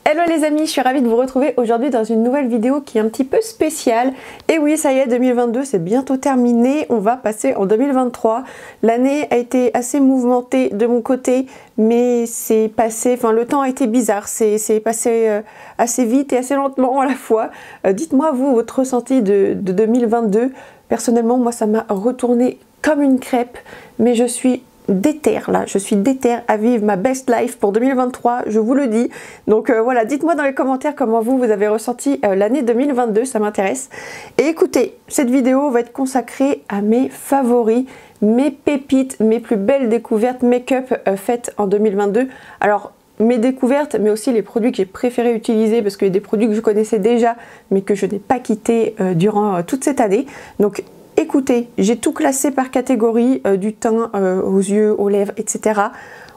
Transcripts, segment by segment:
Hello les amis, je suis ravie de vous retrouver aujourd'hui dans une nouvelle vidéo qui est un petit peu spéciale. Et oui, ça y est, 2022 c'est bientôt terminé, on va passer en 2023. L'année a été assez mouvementée de mon côté, mais c'est passé, enfin le temps a été bizarre, c'est passé assez vite et assez lentement à la fois. Dites-moi vous, votre ressenti de 2022. Personnellement, moi ça m'a retourné comme une crêpe, mais je suis déterre là, je suis déterre à vivre ma best life pour 2023, je vous le dis. Donc voilà, dites-moi dans les commentaires comment vous avez ressenti l'année 2022, ça m'intéresse. Et écoutez, cette vidéo va être consacrée à mes favoris, mes pépites, mes plus belles découvertes make-up faites en 2022. Alors mes découvertes, mais aussi les produits que j'ai préféré utiliser parce qu'il y a des produits que je connaissais déjà mais que je n'ai pas quittés durant toute cette année. Donc écoutez, j'ai tout classé par catégorie, du teint aux yeux, aux lèvres, etc.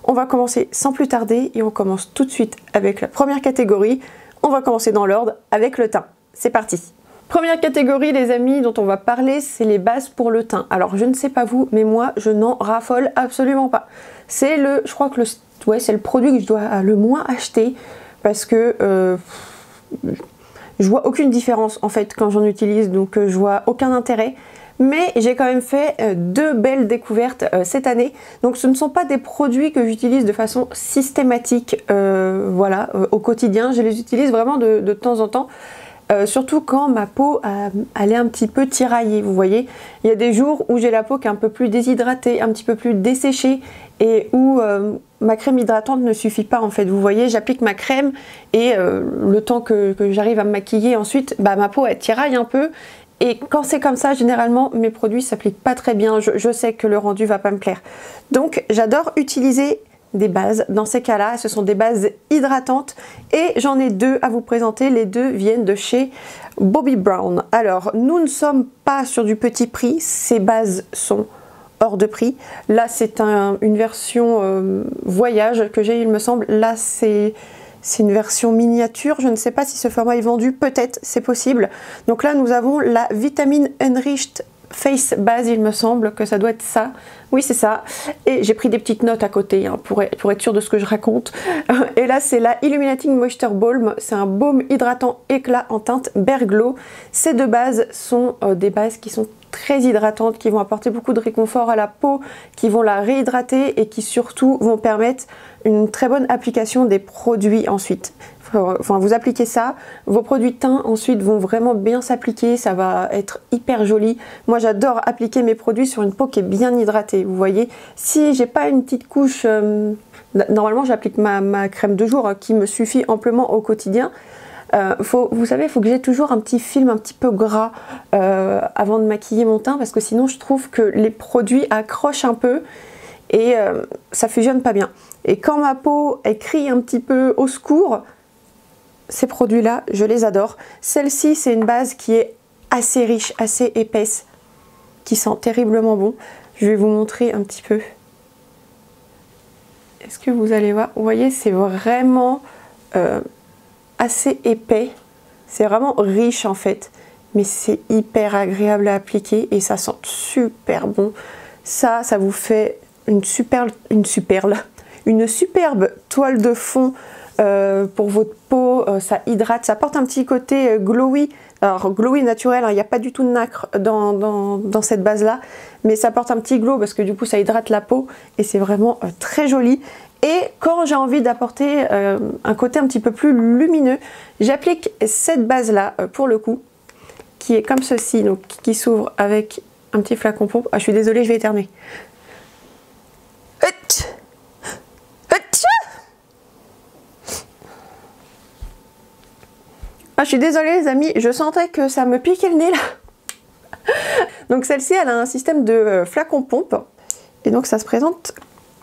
On va commencer sans plus tarder et on commence tout de suite avec la première catégorie. On va commencer dans l'ordre avec le teint. C'est parti! Première catégorie les amis dont on va parler, c'est les bases pour le teint. Alors je ne sais pas vous, mais moi je n'en raffole absolument pas. C'est je crois que c'est le produit que je dois le moins acheter parce que je vois aucune différence en fait quand j'en utilise, donc je vois aucun intérêt. Mais j'ai quand même fait deux belles découvertes cette année. Donc ce ne sont pas des produits que j'utilise de façon systématique voilà, au quotidien. Je les utilise vraiment de temps en temps. Surtout quand ma peau elle est un petit peu tiraillée, vous voyez. Il y a des jours où j'ai la peau qui est un peu plus déshydratée, un petit peu plus desséchée et où ma crème hydratante ne suffit pas en fait. Vous voyez, j'applique ma crème et le temps que j'arrive à me maquiller ensuite, bah, ma peau elle tiraille un peu. Et quand c'est comme ça, généralement, mes produits s'appliquent pas très bien. Je sais que le rendu va pas me plaire. Donc, j'adore utiliser des bases. Dans ces cas-là, ce sont des bases hydratantes. Et j'en ai deux à vous présenter. Les deux viennent de chez Bobbi Brown. Alors, nous ne sommes pas sur du petit prix. Ces bases sont hors de prix. Là, c'est une version voyage que j'ai, il me semble. Là, c'est une version miniature, je ne sais pas si ce format est vendu, peut-être, c'est possible. Donc là, nous avons la Vitamin Enriched Face Base, il me semble que ça doit être ça. Oui, c'est ça. Et j'ai pris des petites notes à côté hein, pour être sûr de ce que je raconte. Et là, c'est la Illuminating Moisture Balm. C'est un baume hydratant éclat en teinte Bare Glow. Ces deux bases sont des bases qui sont très hydratantes, qui vont apporter beaucoup de réconfort à la peau, qui vont la réhydrater et qui surtout vont permettre une très bonne application des produits ensuite. Enfin, vous appliquez ça, vos produits de teint ensuite vont vraiment bien s'appliquer, ça va être hyper joli. Moi j'adore appliquer mes produits sur une peau qui est bien hydratée, vous voyez. Si j'ai pas une petite couche, normalement j'applique ma crème de jour qui me suffit amplement au quotidien. Vous savez, il faut que j'ai toujours un petit film un petit peu gras avant de maquiller mon teint parce que sinon je trouve que les produits accrochent un peu et ça fusionne pas bien. Et quand ma peau elle crie un petit peu au secours, ces produits là je les adore. Celle-ci c'est une base qui est assez riche, assez épaisse, qui sent terriblement bon. Je vais vous montrer un petit peu. Est-ce que vous allez voir? Vous voyez, c'est vraiment assez épais, c'est vraiment riche en fait, mais c'est hyper agréable à appliquer et ça sent super bon. Ça vous fait une superbe toile de fond pour votre peau, ça hydrate, ça apporte un petit côté glowy. Alors glowy naturel, il n'y a pas du tout de nacre dans cette base là, mais ça apporte un petit glow parce que du coup ça hydrate la peau et c'est vraiment très joli. Et quand j'ai envie d'apporter un côté un petit peu plus lumineux, j'applique cette base là pour le coup, qui est comme ceci, donc qui s'ouvre avec un petit flacon pompe. Ah, je suis désolée, je vais éternuer. Ah, je suis désolée les amis, je sentais que ça me piquait le nez là. Donc celle-ci, elle a un système de flacon pompe et donc ça se présente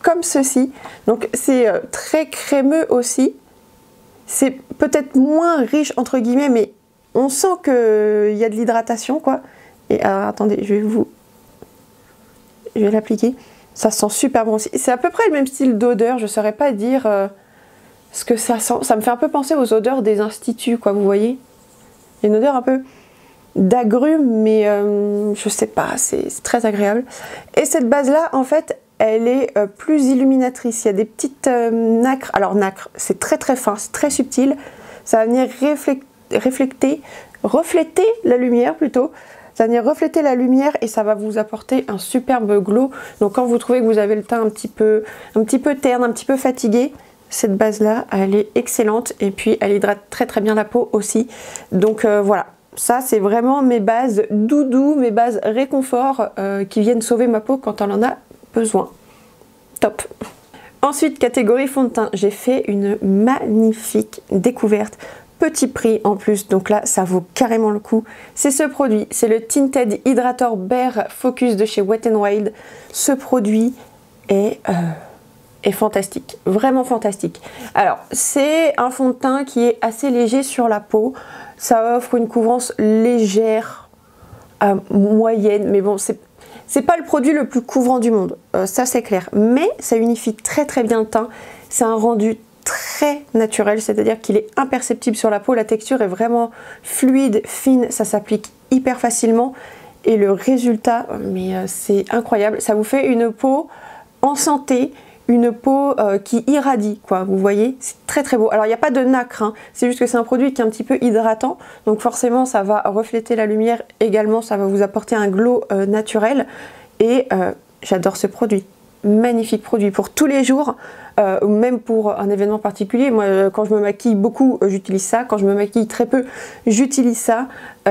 comme ceci. Donc c'est très crémeux aussi. C'est peut-être moins riche entre guillemets, mais on sent qu'il y a de l'hydratation quoi. Et alors attendez, je vais l'appliquer. Ça sent super bon aussi. C'est à peu près le même style d'odeur. Je ne saurais pas dire ce que ça sent. Ça me fait un peu penser aux odeurs des instituts quoi. Vous voyez, il y a une odeur un peu d'agrumes, mais je sais pas. C'est très agréable. Et cette base là, en fait, elle est plus illuminatrice. Il y a des petites nacres. Alors nacre, c'est très très fin, c'est très subtil. Ça va venir refléter la lumière plutôt. Ça va venir refléter la lumière et ça va vous apporter un superbe glow. Donc quand vous trouvez que vous avez le teint un petit peu terne, un petit peu fatigué, cette base là, elle est excellente et puis elle hydrate très très bien la peau aussi. Donc voilà. Ça, c'est vraiment mes bases doudou, mes bases réconfort qui viennent sauver ma peau quand on en a besoin. Top. Ensuite, catégorie fond de teint, j'ai fait une magnifique découverte. Petit prix en plus, donc là, ça vaut carrément le coup. C'est ce produit, c'est le Tinted Hydrator Bare Focus de chez Wet n Wild. Ce produit est fantastique, vraiment fantastique. Alors, c'est un fond de teint qui est assez léger sur la peau. Ça offre une couvrance légère, moyenne, mais bon, c'est pas le produit le plus couvrant du monde, ça c'est clair. Mais ça unifie très très bien le teint. C'est un rendu très naturel, c'est-à-dire qu'il est imperceptible sur la peau. La texture est vraiment fluide, fine, ça s'applique hyper facilement. Et le résultat, mais c'est incroyable. Ça vous fait une peau en santé, une peau qui irradie, quoi, vous voyez, c'est très très beau. Alors il n'y a pas de nacre, hein. C'est juste que c'est un produit qui est un petit peu hydratant, donc forcément ça va refléter la lumière également, ça va vous apporter un glow naturel, et j'adore ce produit. Magnifique produit pour tous les jours, ou même pour un événement particulier. Moi quand je me maquille beaucoup, j'utilise ça, quand je me maquille très peu, j'utilise ça.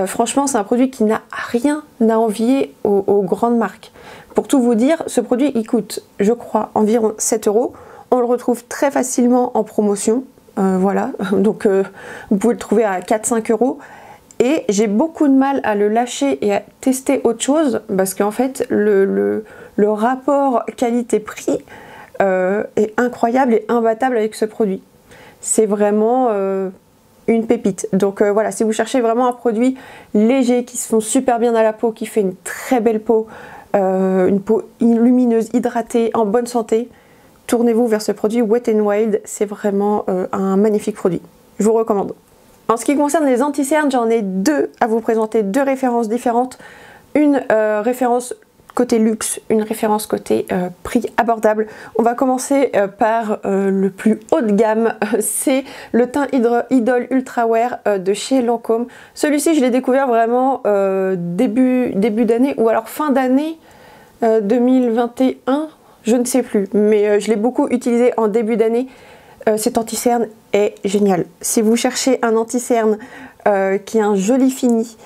Franchement c'est un produit qui n'a rien à envier aux grandes marques. Pour tout vous dire, ce produit il coûte, je crois, environ 7 €. On le retrouve très facilement en promotion, voilà, donc vous pouvez le trouver à 4-5 €. Et j'ai beaucoup de mal à le lâcher et à tester autre chose, parce qu'en fait, le rapport qualité-prix est incroyable et imbattable avec ce produit. C'est vraiment une pépite. Donc voilà, si vous cherchez vraiment un produit léger, qui se fond super bien à la peau, qui fait une très belle peau, une peau lumineuse, hydratée, en bonne santé, tournez-vous vers ce produit Wet n Wild. C'est vraiment un magnifique produit. Je vous recommande. En ce qui concerne les anti-cernes, j'en ai deux à vous présenter, deux références différentes. Une référence côté luxe, une référence côté prix abordable. On va commencer par le plus haut de gamme, c'est le teint Idol Ultra Wear de chez Lancôme. Celui-ci, je l'ai découvert vraiment début d'année ou alors fin d'année 2021, je ne sais plus, mais je l'ai beaucoup utilisé en début d'année. Cet anti-cerne est génial. Si vous cherchez un anti-cerne qui a un joli fini,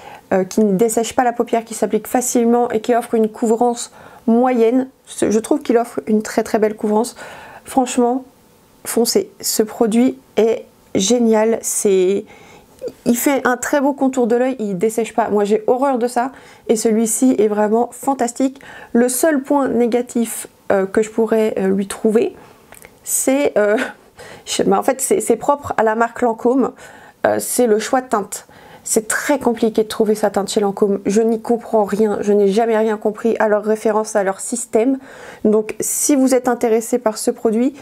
qui ne dessèche pas la paupière, qui s'applique facilement et qui offre une couvrance moyenne, je trouve qu'il offre une très très belle couvrance. Franchement, foncez. Ce produit est génial. Il fait un très beau contour de l'œil, il ne dessèche pas. Moi j'ai horreur de ça et celui-ci est vraiment fantastique. Le seul point négatif que je pourrais lui trouver, c'est... en fait c'est propre à la marque Lancôme, c'est le choix de teinte. C'est très compliqué de trouver sa teinte chez Lancôme. Je n'y comprends rien, je n'ai jamais rien compris à leur référence, à leur système. Donc si vous êtes intéressé par ce produit,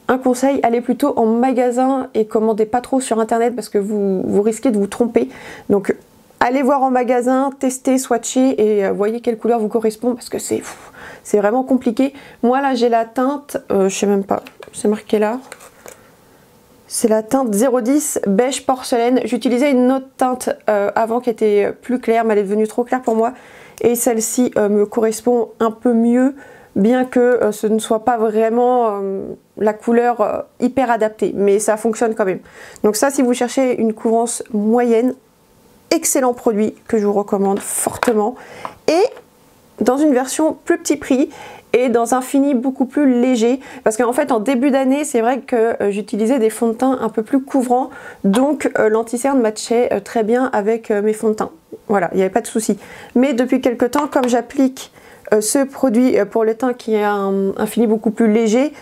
un conseil, allez plutôt en magasin et commandez pas trop sur internet parce que vous risquez de vous tromper. Donc allez voir en magasin, testez, swatchez et voyez quelle couleur vous correspond parce que c'est vraiment compliqué. Moi là j'ai la teinte, je sais même pas, c'est marqué là. C'est la teinte 010 beige porcelaine. J'utilisais une autre teinte avant qui était plus claire, mais elle est devenue trop claire pour moi. Et celle-ci me correspond un peu mieux, bien que ce ne soit pas vraiment la couleur hyper adaptée. Mais ça fonctionne quand même. Donc ça, si vous cherchez une couvrance moyenne, excellent produit que je vous recommande fortement. Et dans une version plus petit prix, et dans un fini beaucoup plus léger, parce qu'en fait en début d'année c'est vrai que j'utilisais des fonds de teint un peu plus couvrants, donc l'anti-cerne matchait très bien avec mes fonds de teint, voilà, il n'y avait pas de souci. Mais depuis quelques temps, comme j'applique ce produit pour le teint qui est un fini beaucoup plus léger,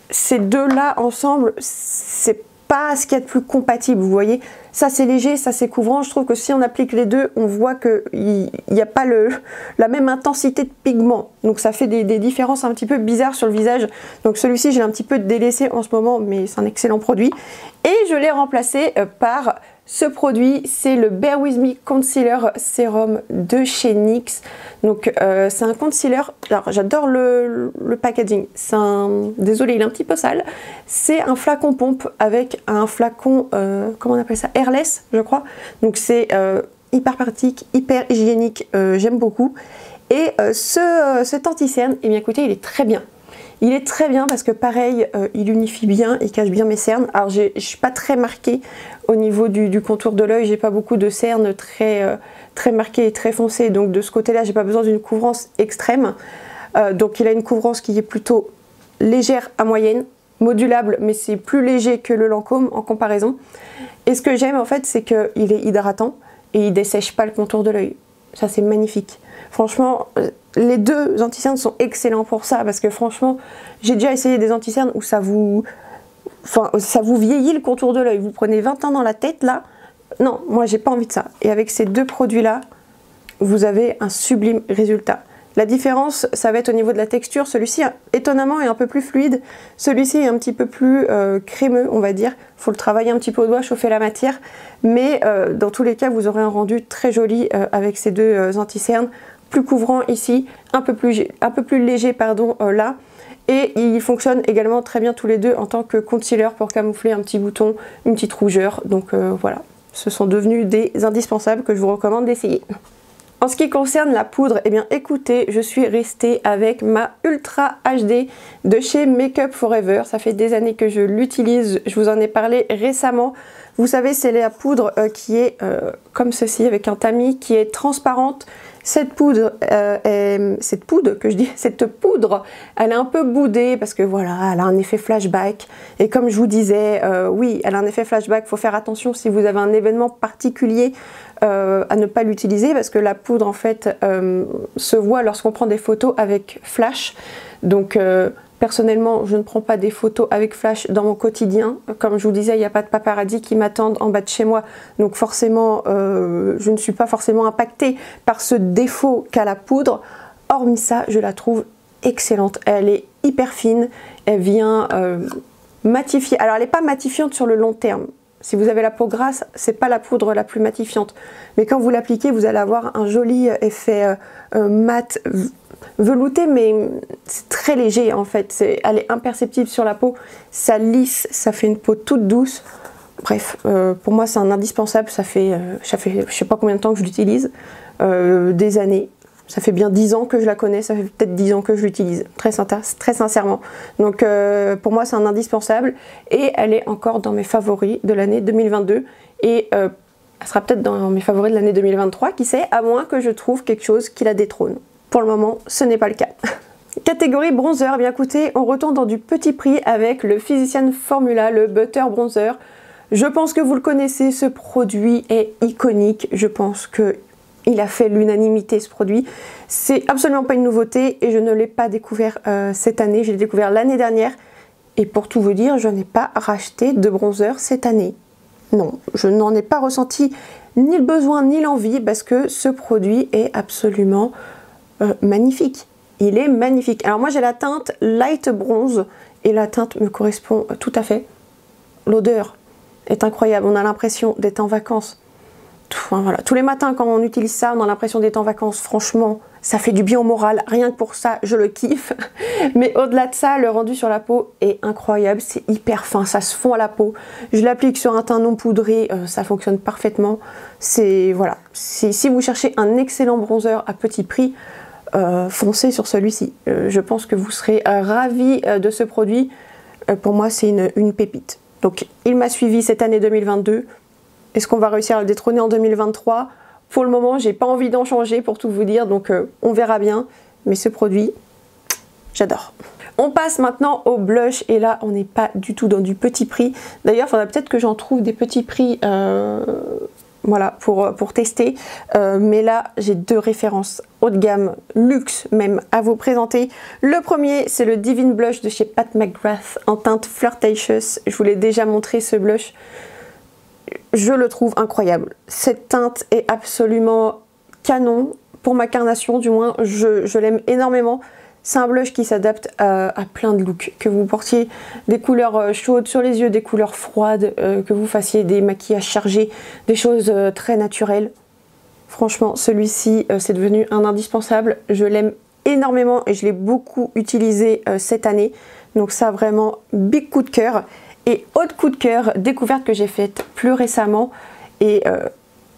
ces deux là ensemble, c'est pas ce qu'il y a de plus compatible, vous voyez. Ça c'est léger, ça c'est couvrant. Je trouve que si on applique les deux, on voit qu'il n'y a pas la même intensité de pigment. Donc ça fait des différences un petit peu bizarres sur le visage. Donc celui-ci, je l'ai un petit peu délaissé en ce moment, mais c'est un excellent produit. Et je l'ai remplacé par ce produit, c'est le Bare With Me Concealer Sérum de chez NYX. Donc c'est un concealer, alors j'adore le packaging, désolé il est un petit peu sale, c'est un flacon pompe avec un flacon, comment on appelle ça, airless je crois, donc c'est hyper pratique, hyper hygiénique, j'aime beaucoup. Et cet anti-cerne, eh bien écoutez, il est très bien. Il est très bien parce que pareil, il unifie bien, il cache bien mes cernes. Alors je ne suis pas très marquée au niveau du contour de l'œil, j'ai pas beaucoup de cernes très marquées et très foncées, donc de ce côté-là, j'ai pas besoin d'une couvrance extrême. Donc il a une couvrance qui est plutôt légère à moyenne, modulable, mais c'est plus léger que le Lancôme en comparaison. Et ce que j'aime en fait, c'est qu'il est hydratant et il dessèche pas le contour de l'œil. Ça c'est magnifique. Franchement, les deux anti-cernes sont excellents pour ça parce que franchement, j'ai déjà essayé des anti-cernes où ça vous vieillit le contour de l'œil. Vous prenez 20 ans dans la tête là. Non, moi j'ai pas envie de ça. Et avec ces deux produits là, vous avez un sublime résultat. La différence, ça va être au niveau de la texture. Celui-ci, étonnamment, est un peu plus fluide. Celui-ci est un petit peu plus crémeux, on va dire. Il faut le travailler un petit peu au doigt, chauffer la matière. Mais dans tous les cas, vous aurez un rendu très joli avec ces deux anti-cernes. Plus couvrant ici, un peu plus léger pardon, là. Et ils fonctionnent également très bien tous les deux en tant que concealer pour camoufler un petit bouton, une petite rougeur. Donc voilà, ce sont devenus des indispensables que je vous recommande d'essayer. En ce qui concerne la poudre, eh bien écoutez, je suis restée avec ma Ultra HD de chez Make Up For Ever. Ça fait des années que je l'utilise, je vous en ai parlé récemment. Vous savez, c'est la poudre qui est comme ceci, avec un tamis qui est transparente. Cette poudre, elle est un peu boudée parce que voilà, elle a un effet flashback. Et comme je vous disais, oui, elle a un effet flashback. Il faut faire attention si vous avez un événement particulier à ne pas l'utiliser parce que la poudre en fait se voit lorsqu'on prend des photos avec flash. Donc personnellement, je ne prends pas des photos avec flash dans mon quotidien. Comme je vous disais, il n'y a pas de paparazzi qui m'attendent en bas de chez moi. Donc forcément, je ne suis pas forcément impactée par ce défaut qu'a la poudre. Hormis ça, je la trouve excellente. Elle est hyper fine. Elle vient matifier. Alors, elle n'est pas matifiante sur le long terme. Si vous avez la peau grasse, c'est pas la poudre la plus matifiante. Mais quand vous l'appliquez, vous allez avoir un joli effet mat, velouté, mais c'est très léger en fait. Elle est imperceptible sur la peau. Ça lisse, ça fait une peau toute douce. Bref, pour moi c'est un indispensable. Ça fait je sais pas combien de temps que je l'utilise. Des années. Ça fait bien 10 ans que je la connais, ça fait peut-être 10 ans que je l'utilise, très sincèrement. Donc pour moi c'est un indispensable et elle est encore dans mes favoris de l'année 2022 et elle sera peut-être dans mes favoris de l'année 2023, qui sait, à moins que je trouve quelque chose qui la détrône. Pour le moment, ce n'est pas le cas. Catégorie bronzer, eh bien écoutez, on retourne dans du petit prix avec le Physicians Formula, le Butter Bronzer. Je pense que vous le connaissez, ce produit est iconique, je pense que il a fait l'unanimité ce produit. C'est absolument pas une nouveauté et je ne l'ai pas découvert cette année, je l'ai découvert l'année dernière. Et pour tout vous dire, je n'ai pas racheté de bronzer cette année. Non, je n'en ai pas ressenti ni le besoin ni l'envie parce que ce produit est absolument magnifique. Il est magnifique. Alors moi j'ai la teinte light bronze et la teinte me correspond tout à fait. L'odeur est incroyable, on a l'impression d'être en vacances. Enfin, voilà. Tous les matins quand on utilise ça, on a l'impression d'être en vacances. Franchement, ça fait du bien au moral. Rien que pour ça, je le kiffe. Mais au-delà de ça, le rendu sur la peau est incroyable. C'est hyper fin, ça se fond à la peau. Je l'applique sur un teint non poudré, ça fonctionne parfaitement. Voilà. Si vous cherchez un excellent bronzer à petit prix, foncez sur celui-ci. Je pense que vous serez ravis de ce produit. Pour moi, c'est une pépite. Donc, il m'a suivi cette année 2022. Est-ce qu'on va réussir à le détrôner en 2023? Pour le moment, j'ai pas envie d'en changer pour tout vous dire, donc on verra bien. Mais ce produit, j'adore. On passe maintenant au blush et là, on n'est pas du tout dans du petit prix. D'ailleurs, il faudrait peut-être que j'en trouve des petits prix voilà, pour tester. Mais là, j'ai deux références haut de gamme, luxe même, à vous présenter. Le premier, c'est le Divine Blush de chez Pat McGrath en teinte Flirtatious. Je vous l'ai déjà montré ce blush. Je le trouve incroyable. Cette teinte est absolument canon. Pour ma carnation, du moins, je l'aime énormément. C'est un blush qui s'adapte à plein de looks, que vous portiez des couleurs chaudes sur les yeux, des couleurs froides, que vous fassiez des maquillages chargés, des choses très naturelles. Franchement, celui-ci, c'est devenu un indispensable. Je l'aime énormément et je l'ai beaucoup utilisé cette année. Donc ça, vraiment, big coup de cœur. Et autre coup de cœur, découverte que j'ai faite plus récemment. Et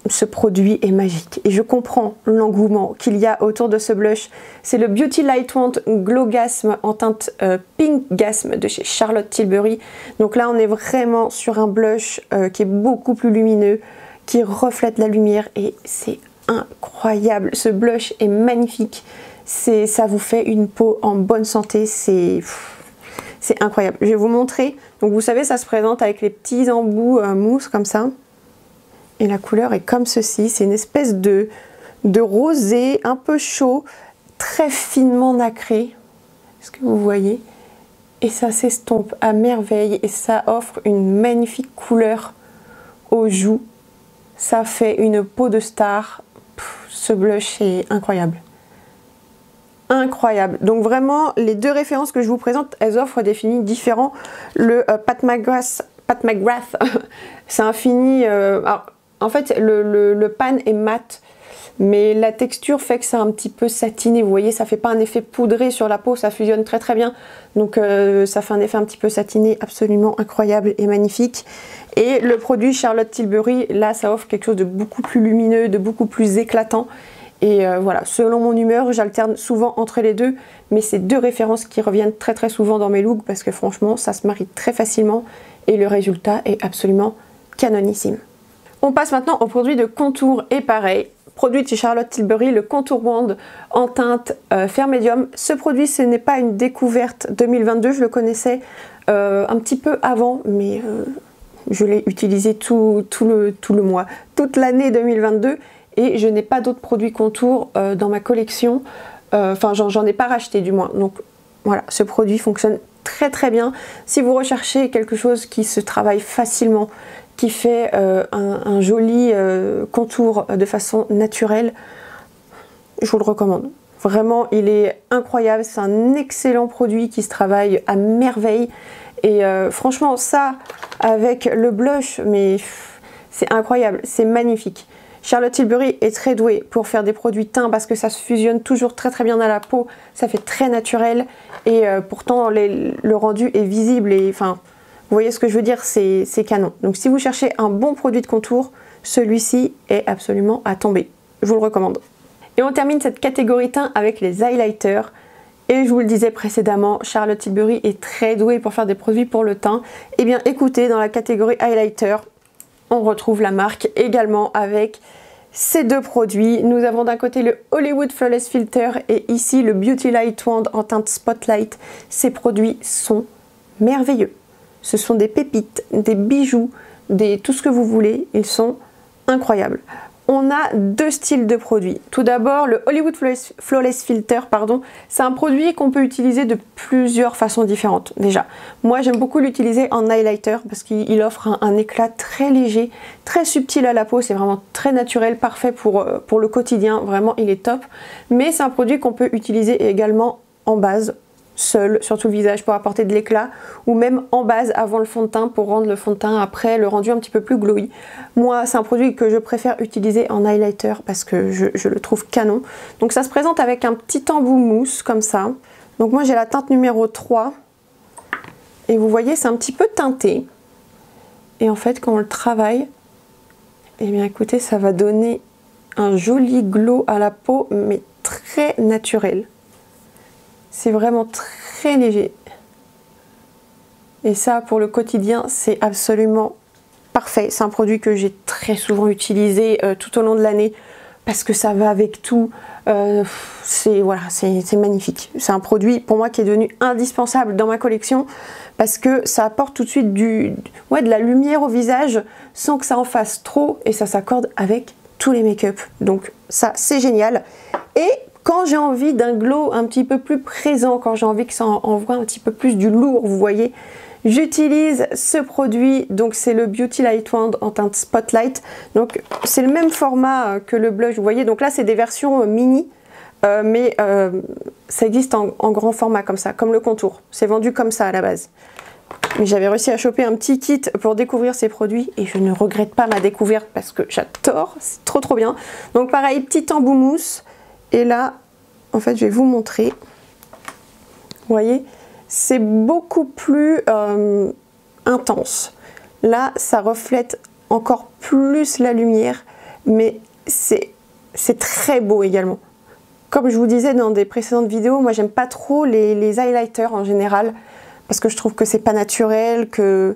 ce produit est magique. Et je comprends l'engouement qu'il y a autour de ce blush. C'est le Beauty Light Wand Glow Gasm en teinte Pink Gasm de chez Charlotte Tilbury. Donc là, on est vraiment sur un blush qui est beaucoup plus lumineux, qui reflète la lumière et c'est incroyable. Ce blush est magnifique. Ça vous fait une peau en bonne santé. C'est incroyable. Je vais vous montrer. Donc vous savez, ça se présente avec les petits embouts mousse comme ça. Et la couleur est comme ceci. C'est une espèce de rosé un peu chaud, très finement nacré. Est-ce que vous voyez? Et ça s'estompe à merveille et ça offre une magnifique couleur aux joues. Ça fait une peau de star. Ce blush est incroyable. Incroyable. Donc vraiment, les deux références que je vous présente, elles offrent des finis différents. Le Pat McGrath, c'est un fini... alors, en fait, le pan est mat, mais la texture fait que c'est un petit peu satiné. Vous voyez, ça fait pas un effet poudré sur la peau, ça fusionne très très bien. Donc ça fait un effet un petit peu satiné, absolument incroyable et magnifique. Et le produit Charlotte Tilbury, là, ça offre quelque chose de beaucoup plus lumineux, de beaucoup plus éclatant. Et voilà, selon mon humeur, j'alterne souvent entre les deux, mais c'est deux références qui reviennent très très souvent dans mes looks parce que franchement, ça se marie très facilement et le résultat est absolument canonissime. On passe maintenant au produit de contour et pareil, produit de chez Charlotte Tilbury, le Contour Wand en teinte Fair Medium. Ce produit, ce n'est pas une découverte 2022, je le connaissais un petit peu avant, mais je l'ai utilisé tout le mois, toute l'année 2022 et je n'ai pas d'autres produits contour dans ma collection, enfin j'en ai pas racheté du moins. Donc voilà, ce produit fonctionne très très bien. Si vous recherchez quelque chose qui se travaille facilement, qui fait un joli contour de façon naturelle, je vous le recommande. Vraiment, il est incroyable, c'est un excellent produit qui se travaille à merveille. Et franchement, ça, avec le blush, mais c'est incroyable, c'est magnifique. Charlotte Tilbury est très douée pour faire des produits teints parce que ça se fusionne toujours très très bien à la peau, ça fait très naturel et pourtant le rendu est visible et enfin, vous voyez ce que je veux dire, c'est canon. Donc si vous cherchez un bon produit de contour, celui-ci est absolument à tomber, je vous le recommande. Et on termine cette catégorie teint avec les highlighters. Et je vous le disais précédemment, Charlotte Tilbury est très douée pour faire des produits pour le teint. Et bien écoutez, dans la catégorie highlighter, on retrouve la marque également avec ces deux produits. Nous avons d'un côté le Hollywood Flawless Filter et ici le Beauty Light Wand en teinte Spotlight. Ces produits sont merveilleux. Ce sont des pépites, des bijoux, tout ce que vous voulez. Ils sont incroyables. On a deux styles de produits. Tout d'abord, le Hollywood Flawless Filter, c'est un produit qu'on peut utiliser de plusieurs façons différentes. Déjà, moi j'aime beaucoup l'utiliser en highlighter parce qu'il offre un éclat très léger, très subtil à la peau. C'est vraiment très naturel, parfait pour le quotidien. Vraiment, il est top. Mais c'est un produit qu'on peut utiliser également en base, seul sur tout le visage pour apporter de l'éclat ou même en base avant le fond de teint pour rendre le fond de teint après le rendu un petit peu plus glowy. Moi c'est un produit que je préfère utiliser en highlighter parce que je le trouve canon. Donc ça se présente avec un petit embout mousse comme ça. Donc moi j'ai la teinte numéro 3 et vous voyez c'est un petit peu teinté et en fait quand on le travaille, et bien écoutez, ça va donner un joli glow à la peau mais très naturel. C'est vraiment très léger. Et ça, pour le quotidien, c'est absolument parfait. C'est un produit que j'ai très souvent utilisé tout au long de l'année parce que ça va avec tout. C'est magnifique. C'est un produit pour moi qui est devenu indispensable dans ma collection parce que ça apporte tout de suite de la lumière au visage sans que ça en fasse trop et ça s'accorde avec tous les make-up. Donc ça, c'est génial. Et quand j'ai envie d'un glow un petit peu plus présent, quand j'ai envie que ça envoie un petit peu plus du lourd, vous voyez, j'utilise ce produit. Donc c'est le Beauty Light Wand en teinte Spotlight. Donc c'est le même format que le blush, vous voyez. Donc là c'est des versions mini. ça existe en grand format comme ça, comme le contour. C'est vendu comme ça à la base. Mais j'avais réussi à choper un petit kit pour découvrir ces produits et je ne regrette pas ma découverte parce que j'adore, c'est trop trop bien. Donc pareil, petit embout mousse. Et là, en fait, je vais vous montrer. Vous voyez, c'est beaucoup plus intense. Là, ça reflète encore plus la lumière, mais c'est très beau également. Comme je vous disais dans des précédentes vidéos, moi j'aime pas trop les highlighters en général, parce que je trouve que c'est pas naturel, que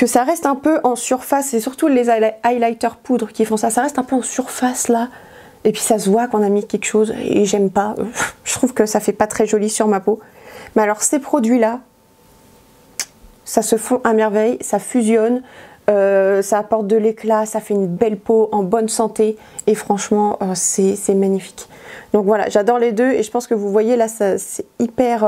ça reste un peu en surface, et surtout les highlighters poudre qui font ça, ça reste un peu en surface là, et puis ça se voit qu'on a mis quelque chose, et j'aime pas, je trouve que ça fait pas très joli sur ma peau. Mais alors ces produits là, ça se fond à merveille, ça fusionne, ça apporte de l'éclat, ça fait une belle peau en bonne santé, et franchement c'est magnifique. Donc voilà, j'adore les deux, et je pense que vous voyez là, c'est hyper...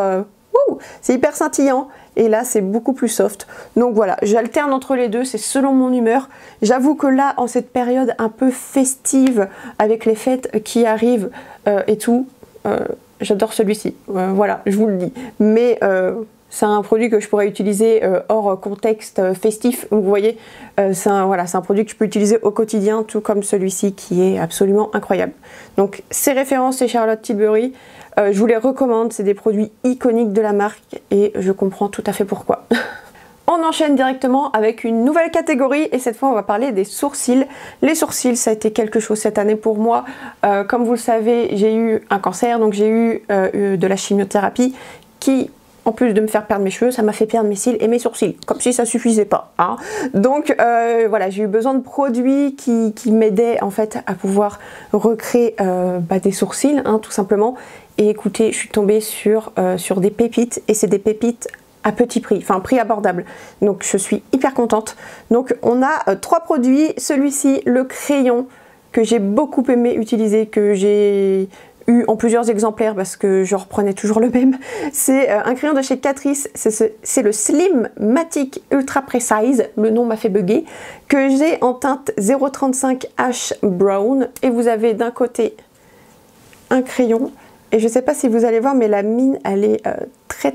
c'est hyper scintillant et là c'est beaucoup plus soft. Donc voilà, j'alterne entre les deux, c'est selon mon humeur. J'avoue que là, en cette période un peu festive avec les fêtes qui arrivent et tout, j'adore celui-ci. Voilà, je vous le dis. Mais c'est un produit que je pourrais utiliser hors contexte festif. Vous voyez, c'est un produit que je peux utiliser au quotidien, tout comme celui-ci qui est absolument incroyable. Donc ces références, c'est Charlotte Tilbury. Je vous les recommande, c'est des produits iconiques de la marque et je comprends tout à fait pourquoi. On enchaîne directement avec une nouvelle catégorie et cette fois on va parler des sourcils. Les sourcils, ça a été quelque chose cette année pour moi. Comme vous le savez, j'ai eu un cancer, donc j'ai eu de la chimiothérapie qui, en plus de me faire perdre mes cheveux, ça m'a fait perdre mes cils et mes sourcils, comme si ça suffisait pas. Hein. Donc voilà, j'ai eu besoin de produits qui m'aidaient en fait à pouvoir recréer des sourcils, hein, tout simplement. Et écoutez, je suis tombée sur des pépites et c'est des pépites à petit prix, enfin prix abordable. Donc je suis hyper contente. Donc on a 3 produits. Celui-ci, le crayon que j'ai beaucoup aimé utiliser, que j'ai eu en plusieurs exemplaires parce que je reprenais toujours le même. C'est un crayon de chez Catrice, c'est le Slim Matic Ultra Precise, le nom m'a fait bugger, que j'ai en teinte 035 Ash Brown. Et vous avez d'un côté un crayon. Et je ne sais pas si vous allez voir, mais la mine, elle est très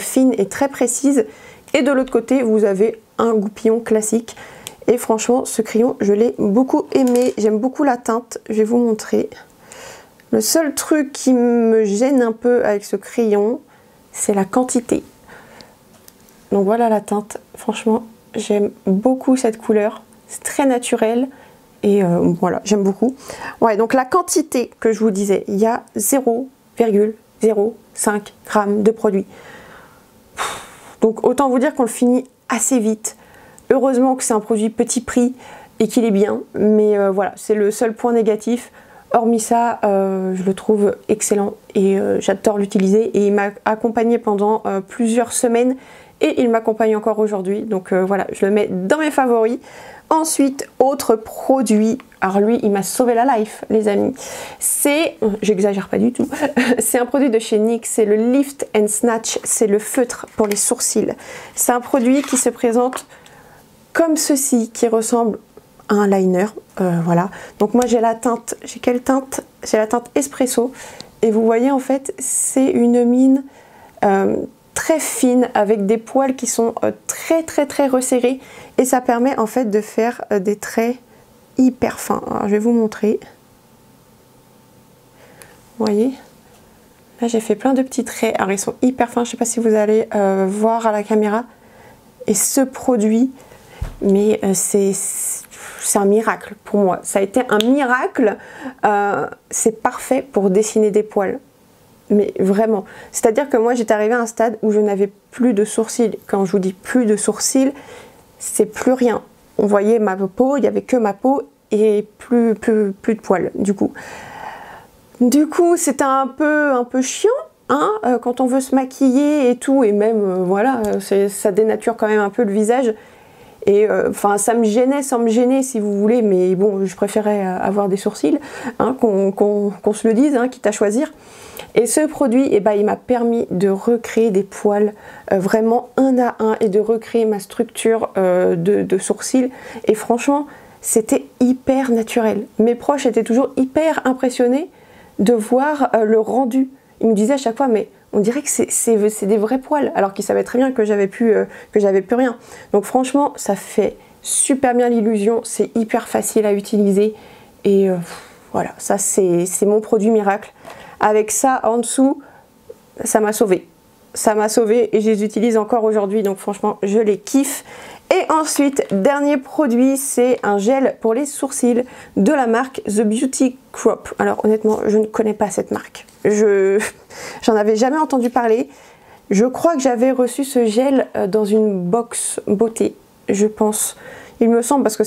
fine et très précise. Et de l'autre côté, vous avez un goupillon classique. Et franchement, ce crayon, je l'ai beaucoup aimé. J'aime beaucoup la teinte. Je vais vous montrer. Le seul truc qui me gêne un peu avec ce crayon, c'est la quantité. Donc voilà la teinte. Franchement, j'aime beaucoup cette couleur. C'est très naturel. Et voilà, j'aime beaucoup. Ouais, donc la quantité que je vous disais, il y a 0,05 g de produit. Donc autant vous dire qu'on le finit assez vite. Heureusement que c'est un produit petit prix et qu'il est bien. Mais voilà, c'est le seul point négatif. Hormis ça, je le trouve excellent et j'adore l'utiliser. Et il m'a accompagné pendant plusieurs semaines et il m'accompagne encore aujourd'hui. Donc voilà, je le mets dans mes favoris. Ensuite, autre produit, alors lui il m'a sauvé la life les amis, c'est, j'exagère pas du tout, c'est un produit de chez NYX, c'est le Lift and Snatch, c'est le feutre pour les sourcils. C'est un produit qui se présente comme ceci, qui ressemble à un liner, voilà. Donc moi j'ai la teinte, j'ai quelle teinte? J'ai la teinte Espresso et vous voyez en fait c'est une mine très fine avec des poils qui sont très resserrés et ça permet en fait de faire des traits hyper fins. Alors, je vais vous montrer. Vous voyez, là j'ai fait plein de petits traits. Alors ils sont hyper fins, je ne sais pas si vous allez voir à la caméra. Et ce produit, mais c'est un miracle pour moi. Ça a été un miracle. C'est parfait pour dessiner des poils. Mais vraiment, c'est-à-dire que moi j'étais arrivée à un stade où je n'avais plus de sourcils. Quand je vous dis plus de sourcils, c'est plus rien. On voyait ma peau, il n'y avait que ma peau et plus de poils du coup. Du coup c'était un peu chiant hein, quand on veut se maquiller et tout, et même voilà, ça dénature quand même un peu le visage. Et enfin ça me gênait sans me gêner si vous voulez, mais bon je préférais avoir des sourcils, hein, qu'on se le dise, hein, quitte à choisir. Et ce produit, eh ben, il m'a permis de recréer des poils vraiment un à un et de recréer ma structure de sourcils. Et franchement, c'était hyper naturel. Mes proches étaient toujours hyper impressionnés de voir le rendu. Il me disait à chaque fois, mais on dirait que c'est des vrais poils, alors qu'il savait très bien que j'avais plus rien. Donc franchement, ça fait super bien l'illusion, c'est hyper facile à utiliser. Et voilà, ça c'est mon produit miracle. Avec ça en dessous, ça m'a sauvée. Ça m'a sauvée et je les utilise encore aujourd'hui, donc franchement, je les kiffe. Et ensuite, dernier produit, c'est un gel pour les sourcils de la marque The Beauty Crop. Alors honnêtement, je ne connais pas cette marque. J'en avais jamais entendu parler. Je crois que j'avais reçu ce gel dans une box beauté, je pense. Il me semble, parce que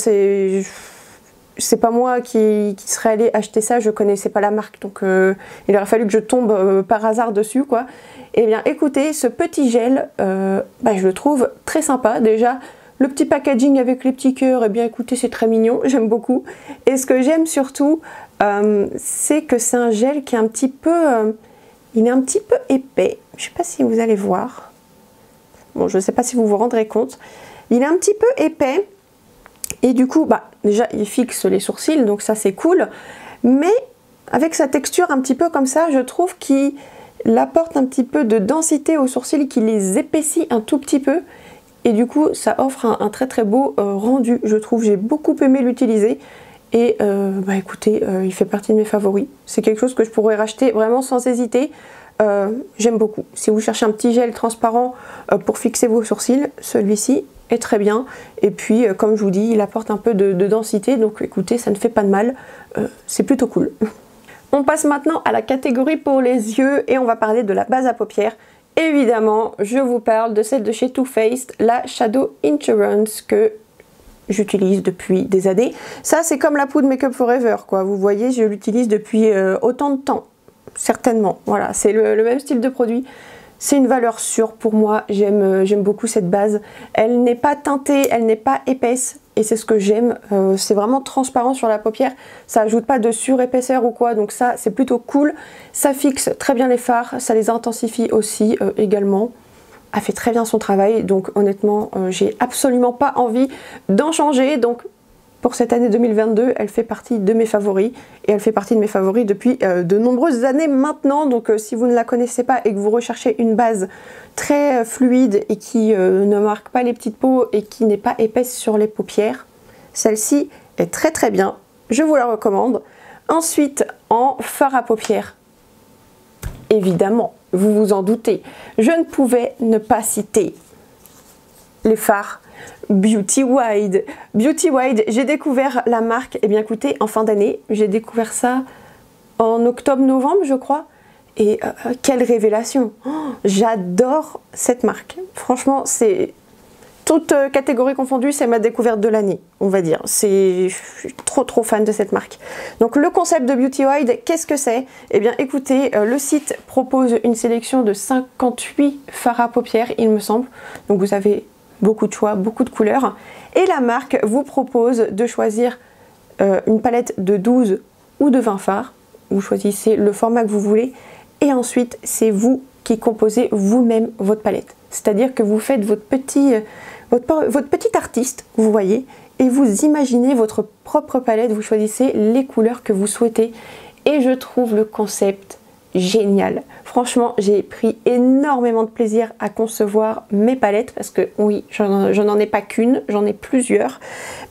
c'est pas moi qui serais allée acheter ça, je connaissais pas la marque, donc il aurait fallu que je tombe par hasard dessus, quoi. Et bien écoutez, ce petit gel, je le trouve très sympa. Déjà, le petit packaging avec les petits cœurs, et bien écoutez, c'est très mignon, j'aime beaucoup. Et ce que j'aime surtout, c'est que c'est un gel qui est un petit peu, il est un petit peu épais. Je sais pas si vous allez voir. Bon, je sais pas si vous vous rendrez compte. Il est un petit peu épais. Et du coup, déjà, il fixe les sourcils, donc ça, c'est cool. Mais avec sa texture un petit peu comme ça, je trouve qu'il apporte un petit peu de densité aux sourcils, qui les épaissit un tout petit peu. Et du coup, ça offre un très très beau rendu, je trouve. J'ai beaucoup aimé l'utiliser. Et écoutez, il fait partie de mes favoris. C'est quelque chose que je pourrais racheter vraiment sans hésiter. J'aime beaucoup. Si vous cherchez un petit gel transparent pour fixer vos sourcils, celui-ci est très bien. Et puis, comme je vous dis, il apporte un peu de densité. Donc écoutez, ça ne fait pas de mal. C'est plutôt cool. On passe maintenant à la catégorie pour les yeux et on va parler de la base à paupières. Évidemment, je vous parle de celle de chez Too Faced, la Shadow Insurance, que j'utilise depuis des années. Ça, c'est comme la poudre Make Up Forever, quoi. Vous voyez, je l'utilise depuis autant de temps, certainement. Voilà, c'est le même style de produit. C'est une valeur sûre pour moi. J'aime beaucoup cette base. Elle n'est pas teintée, elle n'est pas épaisse. Et c'est ce que j'aime. C'est vraiment transparent sur la paupière. Ça ajoute pas de surépaisseur ou quoi. Donc ça, c'est plutôt cool. Ça fixe très bien les fards. Ça les intensifie aussi également. A fait très bien son travail, donc honnêtement j'ai absolument pas envie d'en changer. Donc pour cette année 2022, elle fait partie de mes favoris et elle fait partie de mes favoris depuis de nombreuses années maintenant. Donc si vous ne la connaissez pas et que vous recherchez une base très fluide et qui ne marque pas les petites peaux et qui n'est pas épaisse sur les paupières, celle-ci est très très bien, je vous la recommande. Ensuite, en fard à paupières, évidemment, vous vous en doutez, je ne pouvais ne pas citer les fards Beauty Wide. Beauty Wide, j'ai découvert la marque, et bien écoutez, en fin d'année, j'ai découvert ça en octobre-novembre, je crois. Et quelle révélation! Oh, j'adore cette marque. Franchement, c'est toute catégorie confondue, c'est ma découverte de l'année, on va dire. Je suis trop fan de cette marque. Donc le concept de Beauty Wide, qu'est-ce que c'est? Eh bien écoutez, le site propose une sélection de 58 fards à paupières, il me semble. Donc vous avez beaucoup de choix, beaucoup de couleurs. Et la marque vous propose de choisir une palette de 12 ou de 20 fards. Vous choisissez le format que vous voulez. Et ensuite, c'est vous qui composez vous-même votre palette. C'est-à-dire que vous faites votre petit artiste, vous voyez, et vous imaginez votre propre palette, vous choisissez les couleurs que vous souhaitez. Et je trouve le concept génial. Franchement, j'ai pris énormément de plaisir à concevoir mes palettes parce que oui, je n'en ai pas qu'une, j'en ai plusieurs.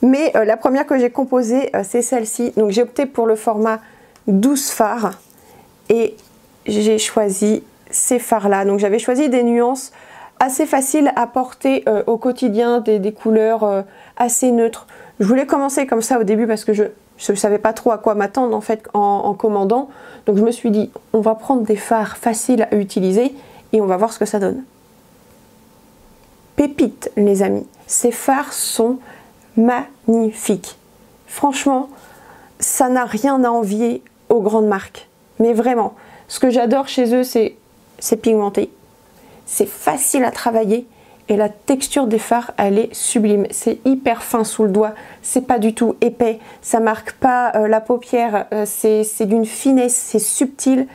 Mais la première que j'ai composée, c'est celle-ci. Donc j'ai opté pour le format 12 fards et j'ai choisi ces fards-là. Donc j'avais choisi des nuances assez faciles à porter au quotidien, des couleurs assez neutres. Je voulais commencer comme ça au début parce que je ne savais pas trop à quoi m'attendre en fait en commandant. Donc je me suis dit, on va prendre des fards faciles à utiliser et on va voir ce que ça donne. Pépite les amis, ces fards sont magnifiques. Franchement, ça n'a rien à envier aux grandes marques. Mais vraiment, ce que j'adore chez eux, c'est pigmenté. C'est facile à travailler. Et la texture des fards, elle est sublime. C'est hyper fin sous le doigt. C'est pas du tout épais. Ça marque pas la paupière. C'est d'une finesse. C'est subtil.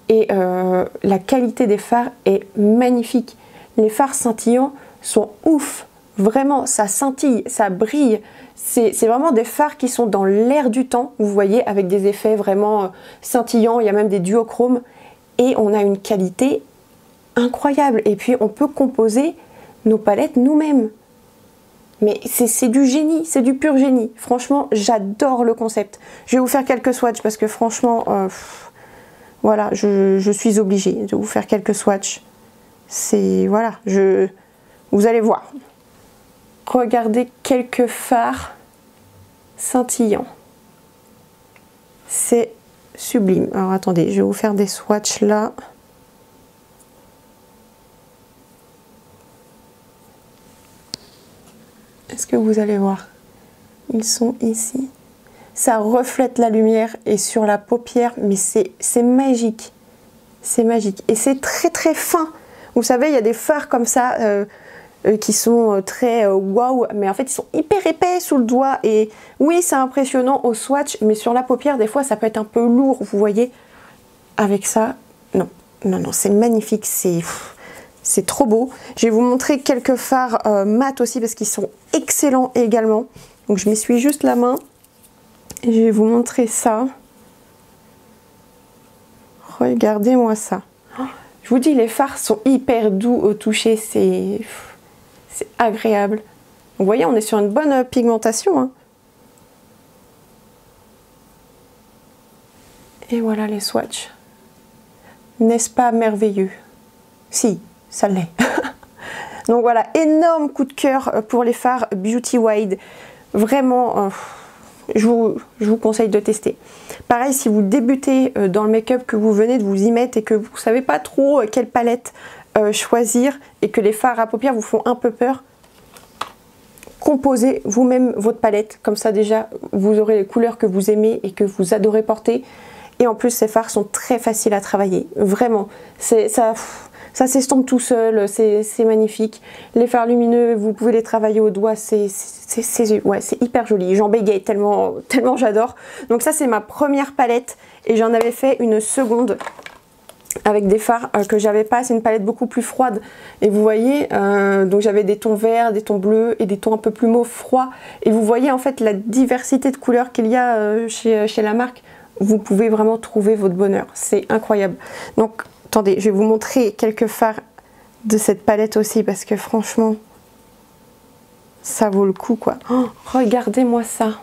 Et la qualité des fards est magnifique. Les fards scintillants sont ouf. Vraiment, ça scintille, ça brille. C'est vraiment des fards qui sont dans l'air du temps, vous voyez, avec des effets vraiment scintillants. Il y a même des duochromes. Et on a une qualité incroyable. Et puis, on peut composer nos palettes nous-mêmes. Mais c'est du génie, c'est du pur génie. Franchement, j'adore le concept. Je vais vous faire quelques swatchs parce que franchement, voilà, je suis obligée de vous faire quelques swatchs. C'est, voilà, vous allez voir. Regardez quelques fards scintillants. C'est sublime. Alors attendez, je vais vous faire des swatchs là. Est-ce que vous allez voir? Ils sont ici. Ça reflète la lumière et sur la paupière, mais c'est magique. C'est magique. Et c'est très très fin. Vous savez, il y a des fards comme ça qui sont très waouh, mais en fait ils sont hyper épais sous le doigt. Et oui, c'est impressionnant au swatch, mais sur la paupière, des fois ça peut être un peu lourd, vous voyez. Avec ça, non, non, non, c'est magnifique. C'est trop beau. Je vais vous montrer quelques fards mat aussi parce qu'ils sont excellents également. Donc je m'essuie juste la main. Et je vais vous montrer ça. Regardez-moi ça. Je vous dis, les fards sont hyper doux au toucher. C'est agréable. Vous voyez, on est sur une bonne pigmentation. Hein. Et voilà les swatchs. N'est-ce pas merveilleux? Si. Ça l'est. Donc voilà, énorme coup de cœur pour les fards Beauty Wide. Vraiment, je vous conseille de tester. Pareil, si vous débutez dans le make-up, que vous venez de vous y mettre et que vous ne savez pas trop quelle palette choisir et que les fards à paupières vous font un peu peur, composez vous-même votre palette. Comme ça déjà, vous aurez les couleurs que vous aimez et que vous adorez porter. Et en plus, ces fards sont très faciles à travailler. Vraiment, ça s'estompe tout seul, c'est magnifique. Les fards lumineux, vous pouvez les travailler au doigt, c'est hyper joli. J'en bégaye tellement j'adore. Donc ça, c'est ma première palette et j'en avais fait une seconde avec des fards que j'avais pas. C'est une palette beaucoup plus froide. Et vous voyez, donc j'avais des tons verts, des tons bleus et des tons un peu plus mauve froid. Et vous voyez en fait la diversité de couleurs qu'il y a chez la marque. Vous pouvez vraiment trouver votre bonheur. C'est incroyable. Donc, attendez, je vais vous montrer quelques fards de cette palette aussi parce que franchement, ça vaut le coup quoi. Oh, regardez-moi ça.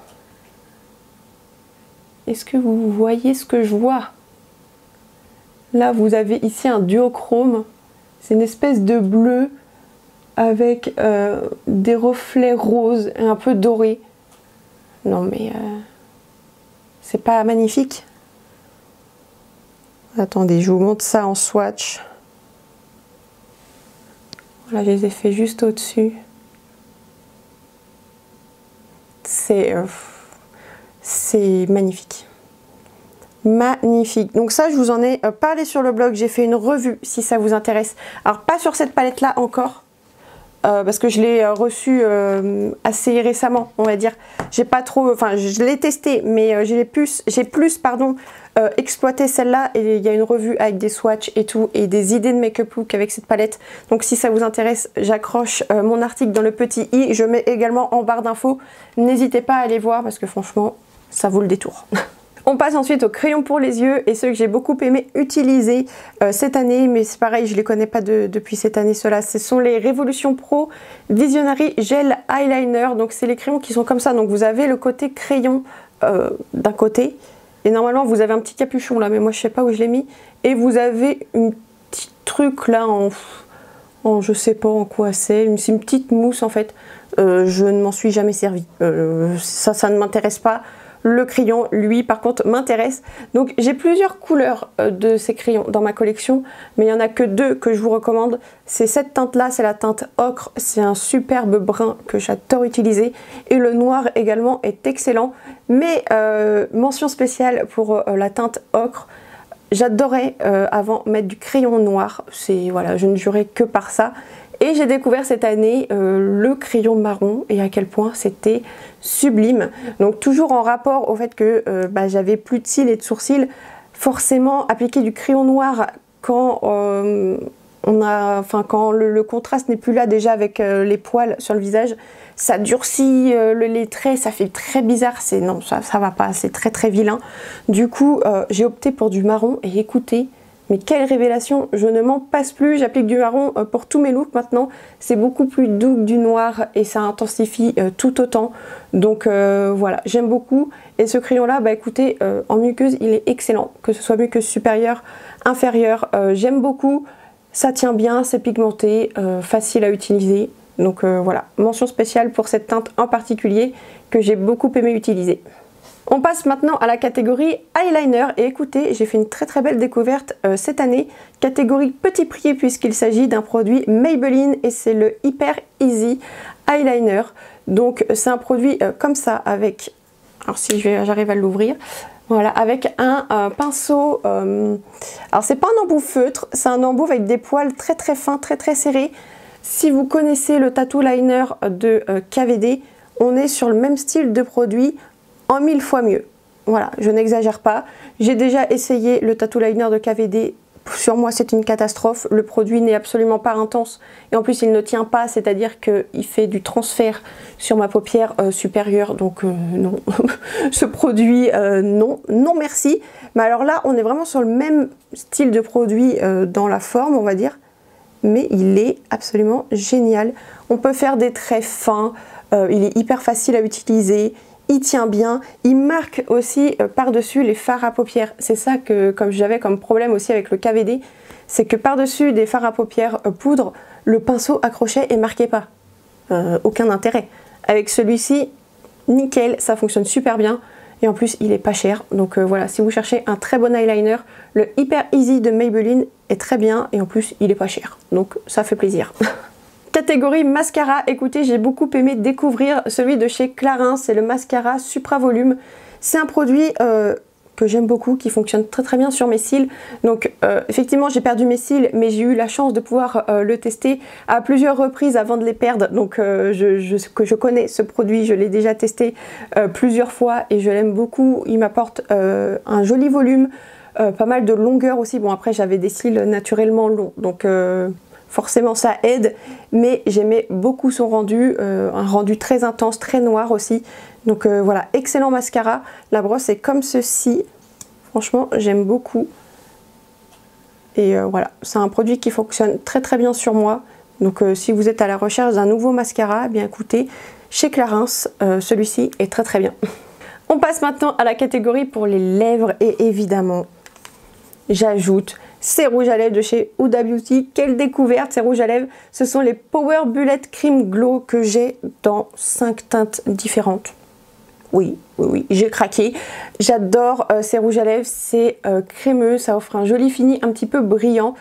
Est-ce que vous voyez ce que je vois? Là, vous avez ici un duochrome. C'est une espèce de bleu avec des reflets roses et un peu dorés. Non mais... c'est pas magnifique? Attendez, je vous montre ça en swatch. Voilà, je les ai fait juste au-dessus. C'est magnifique. Magnifique. Donc ça, je vous en ai parlé sur le blog. J'ai fait une revue si ça vous intéresse. Alors, pas sur cette palette-là encore. Parce que je l'ai reçu assez récemment, on va dire. J'ai pas trop, enfin je l'ai testé, mais j'ai plus exploité celle-là. Et il y a une revue avec des swatchs et tout, et des idées de make-up look avec cette palette. Donc si ça vous intéresse, j'accroche mon article dans le petit i. Je mets également en barre d'infos. N'hésitez pas à aller voir parce que franchement, ça vaut le détour. On passe ensuite aux crayons pour les yeux et ceux que j'ai beaucoup aimé utiliser cette année, mais c'est pareil, je les connais pas depuis cette année, ceux-là. Ce sont les Révolution Pro Visionary Gel Eyeliner. Donc c'est les crayons qui sont comme ça. Donc vous avez le côté crayon d'un côté et normalement vous avez un petit capuchon là, mais moi je sais pas où je l'ai mis. Et vous avez une petite truc là en je sais pas en quoi c'est une petite mousse en fait. Je ne m'en suis jamais servi. Ça ne m'intéresse pas. Le crayon, lui, par contre, m'intéresse. Donc, j'ai plusieurs couleurs de ces crayons dans ma collection, mais il n'y en a que deux que je vous recommande. C'est cette teinte-là, c'est la teinte ocre. C'est un superbe brun que j'adore utiliser. Et le noir également est excellent. Mais mention spéciale pour la teinte ocre. J'adorais avant mettre du crayon noir. Voilà, je ne jurais que par ça. Et j'ai découvert cette année le crayon marron et à quel point c'était sublime. Donc toujours en rapport au fait que j'avais plus de cils et de sourcils. Forcément, appliquer du crayon noir quand quand le contraste n'est plus là déjà avec les poils sur le visage, ça durcit les traits, ça fait très bizarre. Non, ça va pas, c'est très très vilain. Du coup, j'ai opté pour du marron et écoutez, mais quelle révélation, je ne m'en passe plus, j'applique du marron pour tous mes looks maintenant. C'est beaucoup plus doux que du noir et ça intensifie tout autant. Donc voilà, j'aime beaucoup. Et ce crayon là, bah écoutez, en muqueuse il est excellent, que ce soit muqueuse supérieure, inférieure, j'aime beaucoup. Ça tient bien, c'est pigmenté, facile à utiliser. Donc voilà, mention spéciale pour cette teinte en particulier que j'ai beaucoup aimé utiliser. On passe maintenant à la catégorie eyeliner et écoutez, j'ai fait une très très belle découverte cette année, catégorie petit prix puisqu'il s'agit d'un produit Maybelline et c'est le Hyper Easy Eyeliner. Donc c'est un produit comme ça avec, alors si j'arrive à l'ouvrir, voilà, avec un pinceau, alors c'est pas un embout feutre, c'est un embout avec des poils très très fins, très très serrés. Si vous connaissez le Tattoo Liner de KVD, on est sur le même style de produit en 1000 fois mieux. Voilà, je n'exagère pas. J'ai déjà essayé le Tattoo Liner de KVD. Sur moi, c'est une catastrophe. Le produit n'est absolument pas intense. Et en plus, il ne tient pas, c'est-à-dire qu'il fait du transfert sur ma paupière supérieure. Donc non, ce produit, non, non merci. Mais alors là, on est vraiment sur le même style de produit dans la forme, on va dire. Mais il est absolument génial. On peut faire des traits fins. Il est hyper facile à utiliser. Il tient bien, il marque aussi par-dessus les fards à paupières. C'est ça que, comme j'avais comme problème aussi avec le KVD, c'est que par-dessus des fards à paupières poudre, le pinceau accrochait et marquait pas. Aucun intérêt. Avec celui-ci, nickel, ça fonctionne super bien. Et en plus, il est pas cher. Donc voilà, si vous cherchez un très bon eyeliner, le Hyper Easy de Maybelline est très bien. Et en plus, il est pas cher. Donc ça fait plaisir. Catégorie mascara, écoutez, j'ai beaucoup aimé découvrir celui de chez Clarins, c'est le mascara Supra Volume. C'est un produit que j'aime beaucoup, qui fonctionne très très bien sur mes cils. Donc effectivement j'ai perdu mes cils, mais j'ai eu la chance de pouvoir le tester à plusieurs reprises avant de les perdre. Donc je connais ce produit, je l'ai déjà testé plusieurs fois et je l'aime beaucoup. Il m'apporte un joli volume, pas mal de longueur aussi. Bon après j'avais des cils naturellement longs, donc forcément ça aide, mais j'aimais beaucoup son rendu, un rendu très intense, très noir aussi. Donc voilà, excellent mascara. La brosse est comme ceci, franchement j'aime beaucoup. Et voilà, c'est un produit qui fonctionne très très bien sur moi. Donc si vous êtes à la recherche d'un nouveau mascara, eh bien écoutez, chez Clarins, celui-ci est très très bien. On passe maintenant à la catégorie pour les lèvres et évidemment, j'ajoute ces rouges à lèvres de chez Huda Beauty. Quelle découverte ces rouges à lèvres! Ce sont les Power Bullet Cream Glow que j'ai dans 5 teintes différentes. Oui, j'ai craqué. J'adore ces rouges à lèvres, c'est crémeux, ça offre un joli fini un petit peu brillant.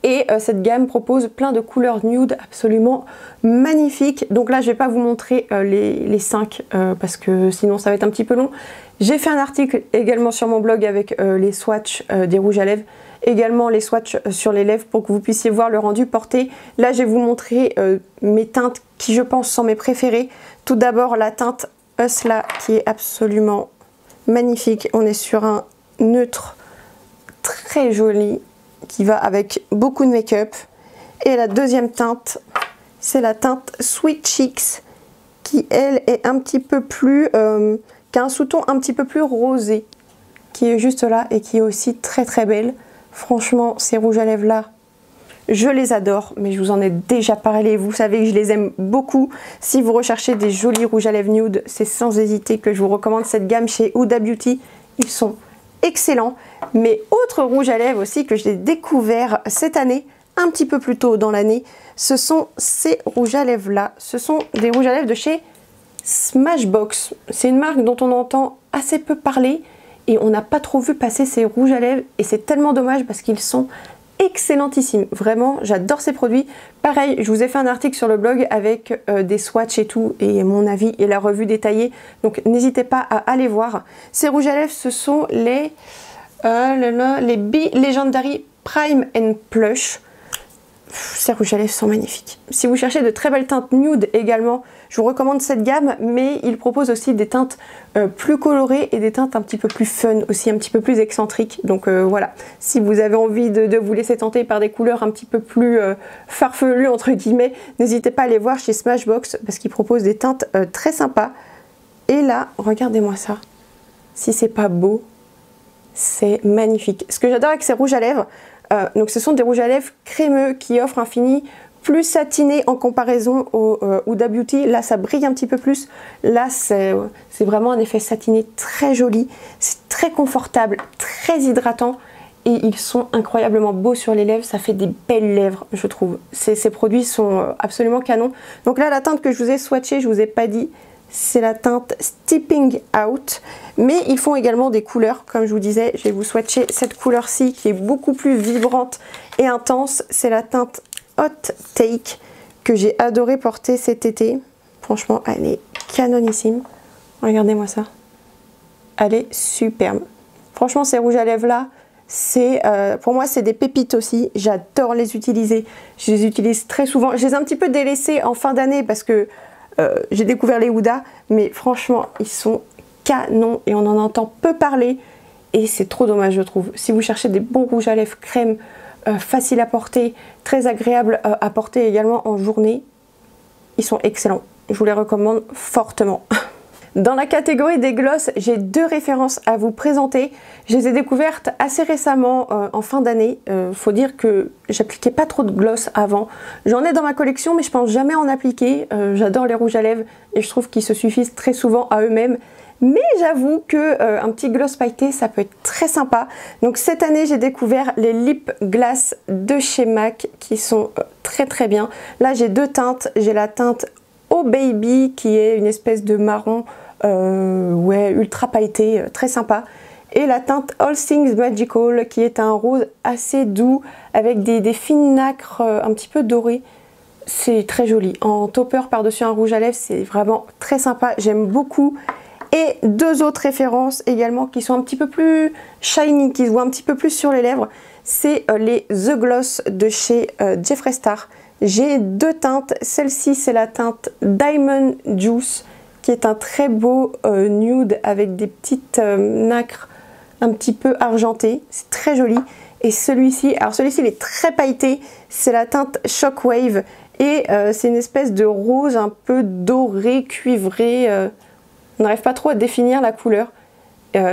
Et cette gamme propose plein de couleurs nude absolument magnifiques. Donc là, je ne vais pas vous montrer les 5 parce que sinon ça va être un petit peu long. J'ai fait un article également sur mon blog avec les swatchs des rouges à lèvres. Également les swatchs sur les lèvres pour que vous puissiez voir le rendu porté. Là, je vais vous montrer mes teintes qui, je pense, sont mes préférées. Tout d'abord, la teinte Hustla qui est absolument magnifique. On est sur un neutre très joli qui va avec beaucoup de make-up. Et la deuxième teinte, c'est la teinte Sweet Cheeks qui, elle, est un petit peu plus... qui a un sous-ton un petit peu plus rosé, qui est juste là et qui est aussi très très belle. Franchement, ces rouges à lèvres là, je les adore, mais je vous en ai déjà parlé, vous savez que je les aime beaucoup. Si vous recherchez des jolis rouges à lèvres nude, c'est sans hésiter que je vous recommande cette gamme chez Huda Beauty. Ils sont excellents. Mais autre rouge à lèvres aussi que j'ai découvert cette année, un petit peu plus tôt dans l'année, ce sont ces rouges à lèvres là. Ce sont des rouges à lèvres de chez Smashbox. C'est une marque dont on entend assez peu parler et on n'a pas trop vu passer ces rouges à lèvres et c'est tellement dommage parce qu'ils sont excellentissimes. Vraiment, j'adore ces produits. Pareil, je vous ai fait un article sur le blog avec des swatchs et tout et mon avis et la revue détaillée. Donc n'hésitez pas à aller voir. Ces rouges à lèvres, ce sont les Be Legendary Prime and Plush. Ces rouges à lèvres sont magnifiques. Si vous cherchez de très belles teintes nude également, Je vous recommande cette gamme, mais il propose aussi des teintes plus colorées et des teintes un petit peu plus fun, aussi un petit peu plus excentriques. Donc voilà, si vous avez envie de vous laisser tenter par des couleurs un petit peu plus farfelues entre guillemets, n'hésitez pas à aller voir chez Smashbox parce qu'ils proposent des teintes très sympas. Et là, regardez-moi ça. Si c'est pas beau, c'est magnifique. Ce que j'adore avec ces rouges à lèvres, donc ce sont des rouges à lèvres crémeux qui offrent un fini plus satiné en comparaison au Huda Beauty. Là, ça brille un petit peu plus. Là, c'est vraiment un effet satiné très joli. C'est très confortable, très hydratant. Et ils sont incroyablement beaux sur les lèvres. Ça fait des belles lèvres, je trouve. Ces produits sont absolument canons. Donc là, la teinte que je vous ai swatchée, je vous ai pas dit, c'est la teinte Stepping Out. Mais ils font également des couleurs. Comme je vous disais, je vais vous swatcher cette couleur-ci qui est beaucoup plus vibrante et intense. C'est la teinte Hot Take que j'ai adoré porter cet été. Franchement, elle est canonissime. Regardez-moi ça. Elle est superbe. Franchement, ces rouges à lèvres là, pour moi, c'est des pépites aussi. J'adore les utiliser. Je les utilise très souvent. Je les ai un petit peu délaissés en fin d'année parce que j'ai découvert les Huda. Mais franchement, ils sont canons et on en entend peu parler. Et c'est trop dommage, je trouve. Si vous cherchez des bons rouges à lèvres crème, facile à porter, très agréable à porter également en journée, ils sont excellents. Je vous les recommande fortement. Dans la catégorie des glosses, j'ai deux références à vous présenter. Je les ai découvertes assez récemment en fin d'année. Faut dire que j'appliquais pas trop de gloss avant. J'en ai dans ma collection mais je pense jamais en appliquer. J'adore les rouges à lèvres et je trouve qu'ils se suffisent très souvent à eux-mêmes. Mais j'avoue que un petit gloss pailleté, ça peut être très sympa. Donc cette année, j'ai découvert les Lip Glass de chez MAC qui sont très très bien. Là, j'ai deux teintes. J'ai la teinte Oh Baby qui est une espèce de marron ouais, ultra pailleté, très sympa. Et la teinte All Things Magical qui est un rose assez doux avec des fines nacres un petit peu dorées. C'est très joli. En topper par-dessus un rouge à lèvres, c'est vraiment très sympa. J'aime beaucoup. Et deux autres références également qui sont un petit peu plus shiny, qui se voient un petit peu plus sur les lèvres. C'est les The Gloss de chez Jeffree Star. J'ai deux teintes. Celle-ci, c'est la teinte Diamond Juice, qui est un très beau nude avec des petites nacres un petit peu argentées. C'est très joli. Et celui-ci, alors celui-ci, il est très pailleté. C'est la teinte Shockwave. Et c'est une espèce de rose un peu doré, cuivré. On n'arrive pas trop à définir la couleur,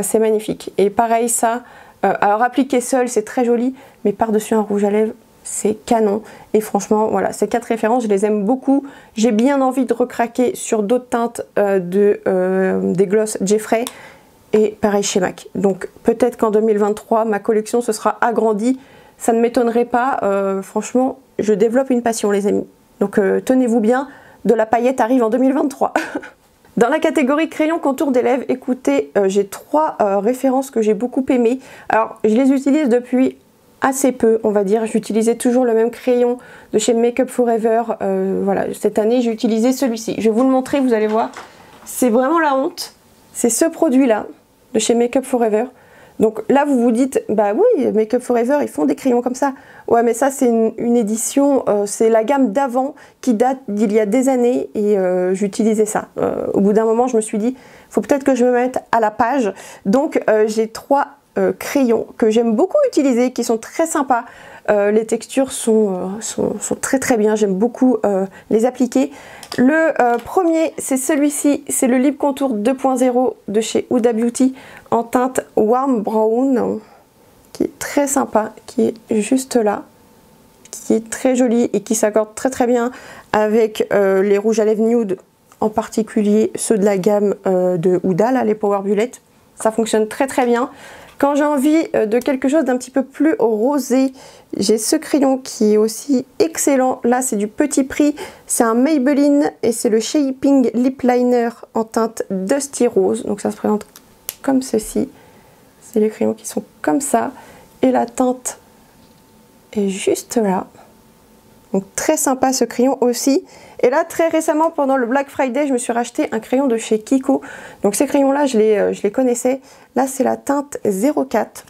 c'est magnifique. Et pareil ça, alors appliqué seul c'est très joli, mais par-dessus un rouge à lèvres c'est canon. Et franchement voilà, ces quatre références je les aime beaucoup. J'ai bien envie de recraquer sur d'autres teintes des gloss Jeffree et pareil chez MAC. Donc peut-être qu'en 2023 ma collection se sera agrandie, ça ne m'étonnerait pas. Franchement je développe une passion les amis. Donc tenez-vous bien, de la paillette arrive en 2023. Dans la catégorie crayon contour des lèvres, écoutez, j'ai trois références que j'ai beaucoup aimées. Alors, je les utilise depuis assez peu, on va dire. J'utilisais toujours le même crayon de chez Make Up For Ever. Voilà, cette année, j'ai utilisé celui-ci. Je vais vous le montrer, vous allez voir. C'est vraiment la honte. C'est ce produit-là, de chez Make Up For Ever. Donc là, vous vous dites, bah oui, Make Up For Ever, ils font des crayons comme ça. Ouais, mais ça, c'est une édition, c'est la gamme d'avant qui date d'il y a des années et j'utilisais ça. Au bout d'un moment, je me suis dit, faut peut-être que je me mette à la page. Donc, j'ai trois crayons que j'aime beaucoup utiliser, qui sont très sympas. Les textures sont très très bien, j'aime beaucoup les appliquer. Le premier, c'est celui-ci, c'est le Lip Contour 2.0 de chez Huda Beauty en teinte Warm Brown, qui est très sympa, qui est juste là, qui est très joli et qui s'accorde très très bien avec les rouges à lèvres nude, en particulier ceux de la gamme de Huda, là, les Power Bullet. Ça fonctionne très très bien. Quand j'ai envie de quelque chose d'un petit peu plus rosé, j'ai ce crayon qui est aussi excellent. Là, c'est du petit prix. C'est un Maybelline et c'est le Shaping Lip Liner en teinte Dusty Rose. Donc ça se présente comme ceci. C'est les crayons qui sont comme ça. Et la teinte est juste là. Donc très sympa ce crayon aussi. Et là très récemment pendant le Black Friday je me suis racheté un crayon de chez Kiko. Donc ces crayons là je les connaissais. Là c'est la teinte 04.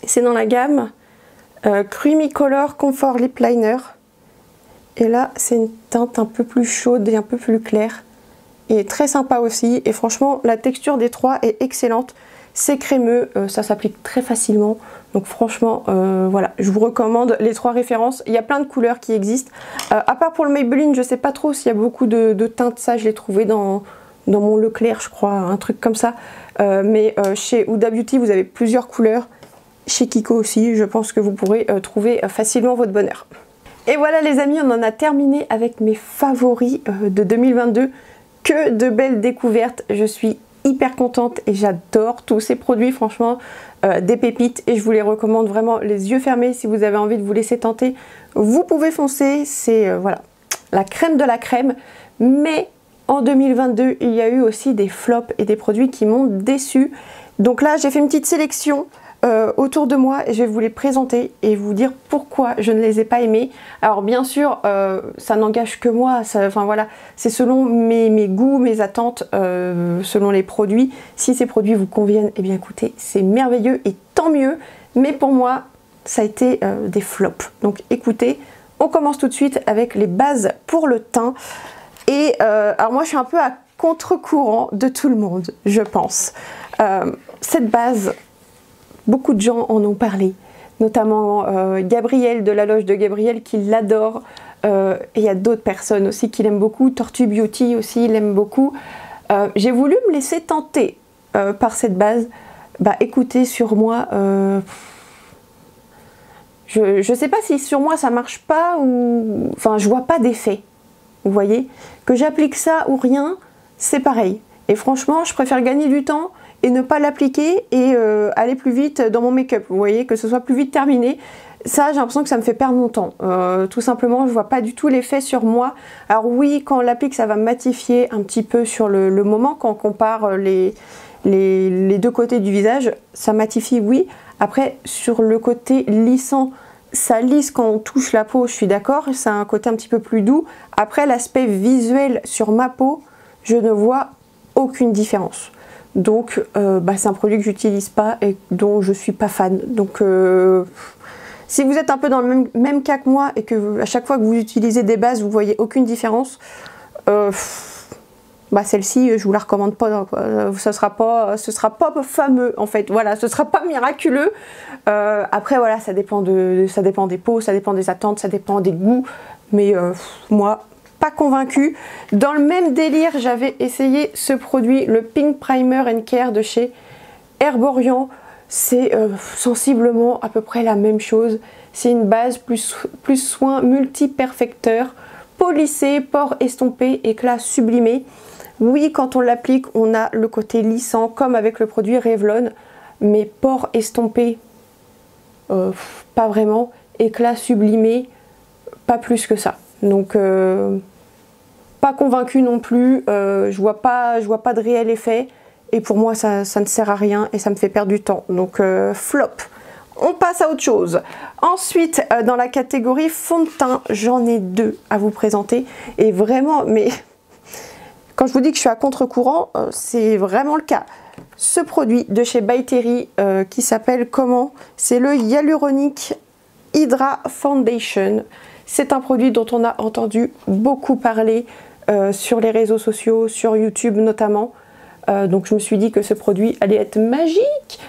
C'est dans la gamme Creamy Color Comfort Lip Liner. Et là, c'est une teinte un peu plus chaude et un peu plus claire. Et très sympa aussi. Et franchement, la texture des trois est excellente. C'est crémeux, ça s'applique très facilement. Donc franchement, voilà, je vous recommande les trois références. Il y a plein de couleurs qui existent. À part pour le Maybelline, je sais pas trop s'il y a beaucoup de teintes. Ça, je l'ai trouvé dans mon Leclerc, je crois, un truc comme ça. Mais chez Huda Beauty, vous avez plusieurs couleurs. Chez Kiko aussi, je pense que vous pourrez trouver facilement votre bonheur. Et voilà les amis, on en a terminé avec mes favoris de 2022. Que de belles découvertes. Je suis hyper contente et j'adore tous ces produits, franchement, des pépites. Et je vous les recommande vraiment les yeux fermés. Si vous avez envie de vous laisser tenter, vous pouvez foncer. C'est voilà, la crème de la crème. Mais en 2022, il y a eu aussi des flops et des produits qui m'ont déçue. Donc là, j'ai fait une petite sélection autour de moi et je vais vous les présenter et vous dire pourquoi je ne les ai pas aimés. Alors bien sûr, ça n'engage que moi, enfin voilà, c'est selon mes goûts, mes attentes, selon les produits. Si ces produits vous conviennent, eh bien écoutez, c'est merveilleux et tant mieux. Mais pour moi, ça a été des flops. Donc écoutez, on commence tout de suite avec les bases pour le teint. Et alors moi, je suis un peu à contre-courant de tout le monde, je pense. Cette base, beaucoup de gens en ont parlé, notamment Gabriel de la loge de Gabriel qui l'adore. Et il y a d'autres personnes aussi qui l'aiment beaucoup. Tortue Beauty aussi l'aime beaucoup. J'ai voulu me laisser tenter par cette base. Bah écoutez, sur moi, je sais pas si sur moi ça marche pas ou... Enfin, je vois pas d'effet. Vous voyez, que j'applique ça ou rien, c'est pareil. Et franchement, je préfère gagner du temps et ne pas l'appliquer et aller plus vite dans mon make-up. Vous voyez, que ce soit plus vite terminé. Ça, j'ai l'impression que ça me fait perdre mon temps. Tout simplement, je vois pas du tout l'effet sur moi. Alors oui, quand on l'applique, ça va matifier un petit peu sur le moment. Quand on compare les deux côtés du visage, ça matifie, oui. Après, sur le côté lissant, ça lisse quand on touche la peau, je suis d'accord. Ça a un côté un petit peu plus doux. Après, l'aspect visuel sur ma peau, je ne vois aucune différence. Donc, c'est un produit que j'utilise pas et dont je suis pas fan. Donc, si vous êtes un peu dans le même cas que moi et que à chaque fois que vous utilisez des bases, vous voyez aucune différence, celle-ci, je vous la recommande pas. Ce sera pas fameux en fait. Voilà, ce sera pas miraculeux. Après, voilà, ça dépend des peaux, ça dépend des attentes, ça dépend des goûts. Mais moi, pas convaincue. Dans le même délire, j'avais essayé ce produit, le Pink Primer and Care de chez Herborian. C'est sensiblement à peu près la même chose. C'est une base plus soin multi-perfecteur, polissé, pores estompés, éclat sublimé. Oui, quand on l'applique, on a le côté lissant, comme avec le produit Revlon, mais pores estompés, pas vraiment. Éclat sublimé, pas plus que ça. Donc, pas convaincue non plus. Je vois pas de réel effet. Et pour moi, ça ne sert à rien et ça me fait perdre du temps. Donc, flop. On passe à autre chose. Ensuite, dans la catégorie fond de teint, j'en ai deux à vous présenter. Et vraiment, mais quand je vous dis que je suis à contre-courant, c'est vraiment le cas. Ce produit de chez By Terry qui s'appelle comment? C'est le Hyaluronic Hydra Foundation. C'est un produit dont on a entendu beaucoup parler sur les réseaux sociaux, sur YouTube notamment. Donc je me suis dit que ce produit allait être magique.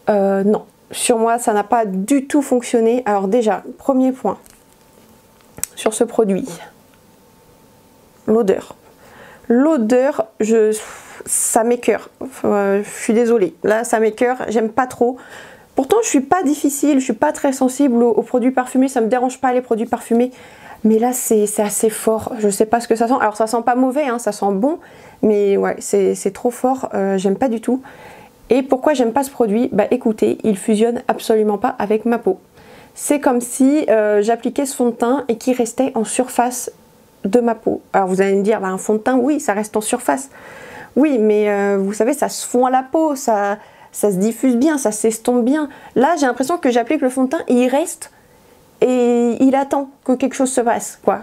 Non, sur moi ça n'a pas du tout fonctionné. Alors déjà, premier point sur ce produit, l'odeur. L'odeur, ça m'écoeure. Je suis désolée, là ça m'écoeure, j'aime pas trop. Pourtant je suis pas difficile, je suis pas très sensible aux produits parfumés, ça me dérange pas les produits parfumés. Mais là c'est assez fort, je sais pas ce que ça sent. Alors ça sent pas mauvais, hein, ça sent bon. Mais ouais, c'est trop fort, j'aime pas du tout. Et pourquoi j'aime pas ce produit? Bah écoutez, il fusionne absolument pas avec ma peau. C'est comme si j'appliquais ce fond de teint et qu'il restait en surface de ma peau. Alors vous allez me dire, bah, un fond de teint, oui, ça reste en surface. Oui, mais vous savez, ça se fond à la peau, ça se diffuse bien, ça s'estompe bien. Là, j'ai l'impression que j'applique le fond de teint et il reste et il attend que quelque chose se passe, quoi.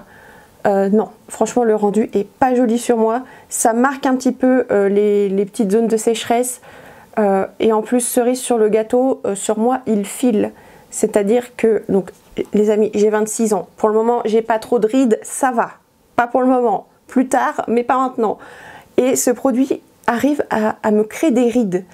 Non, franchement le rendu est pas joli sur moi, ça marque un petit peu les petites zones de sécheresse et en plus cerise sur le gâteau, sur moi il file, c'est à dire que donc les amis, j'ai 26 ans. Pour le moment, j'ai pas trop de rides, ça va. Pas pour le moment. Plus tard, mais pas maintenant. Et ce produit arrive à me créer des rides.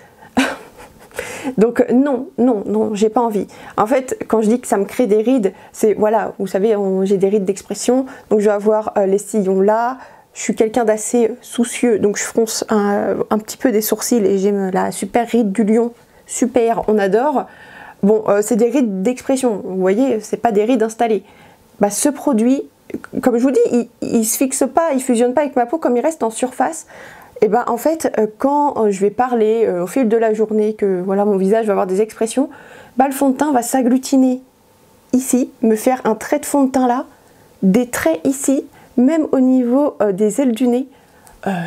Donc non, non, non, j'ai pas envie. En fait, quand je dis que ça me crée des rides, c'est, voilà, vous savez, j'ai des rides d'expression. Donc je vais avoir les sillons là. Je suis quelqu'un d'assez soucieux, donc je fronce un petit peu des sourcils et j'ai la super ride du lion. Super, on adore. Bon, c'est des rides d'expression, vous voyez, c'est pas des rides installées. Bah, ce produit, comme je vous dis, il se fixe pas, il fusionne pas avec ma peau, comme il reste en surface. Et ben en fait, quand je vais parler au fil de la journée, que voilà, mon visage va avoir des expressions, bah, le fond de teint va s'agglutiner ici, me faire un trait de fond de teint là, des traits ici, même au niveau des ailes du nez.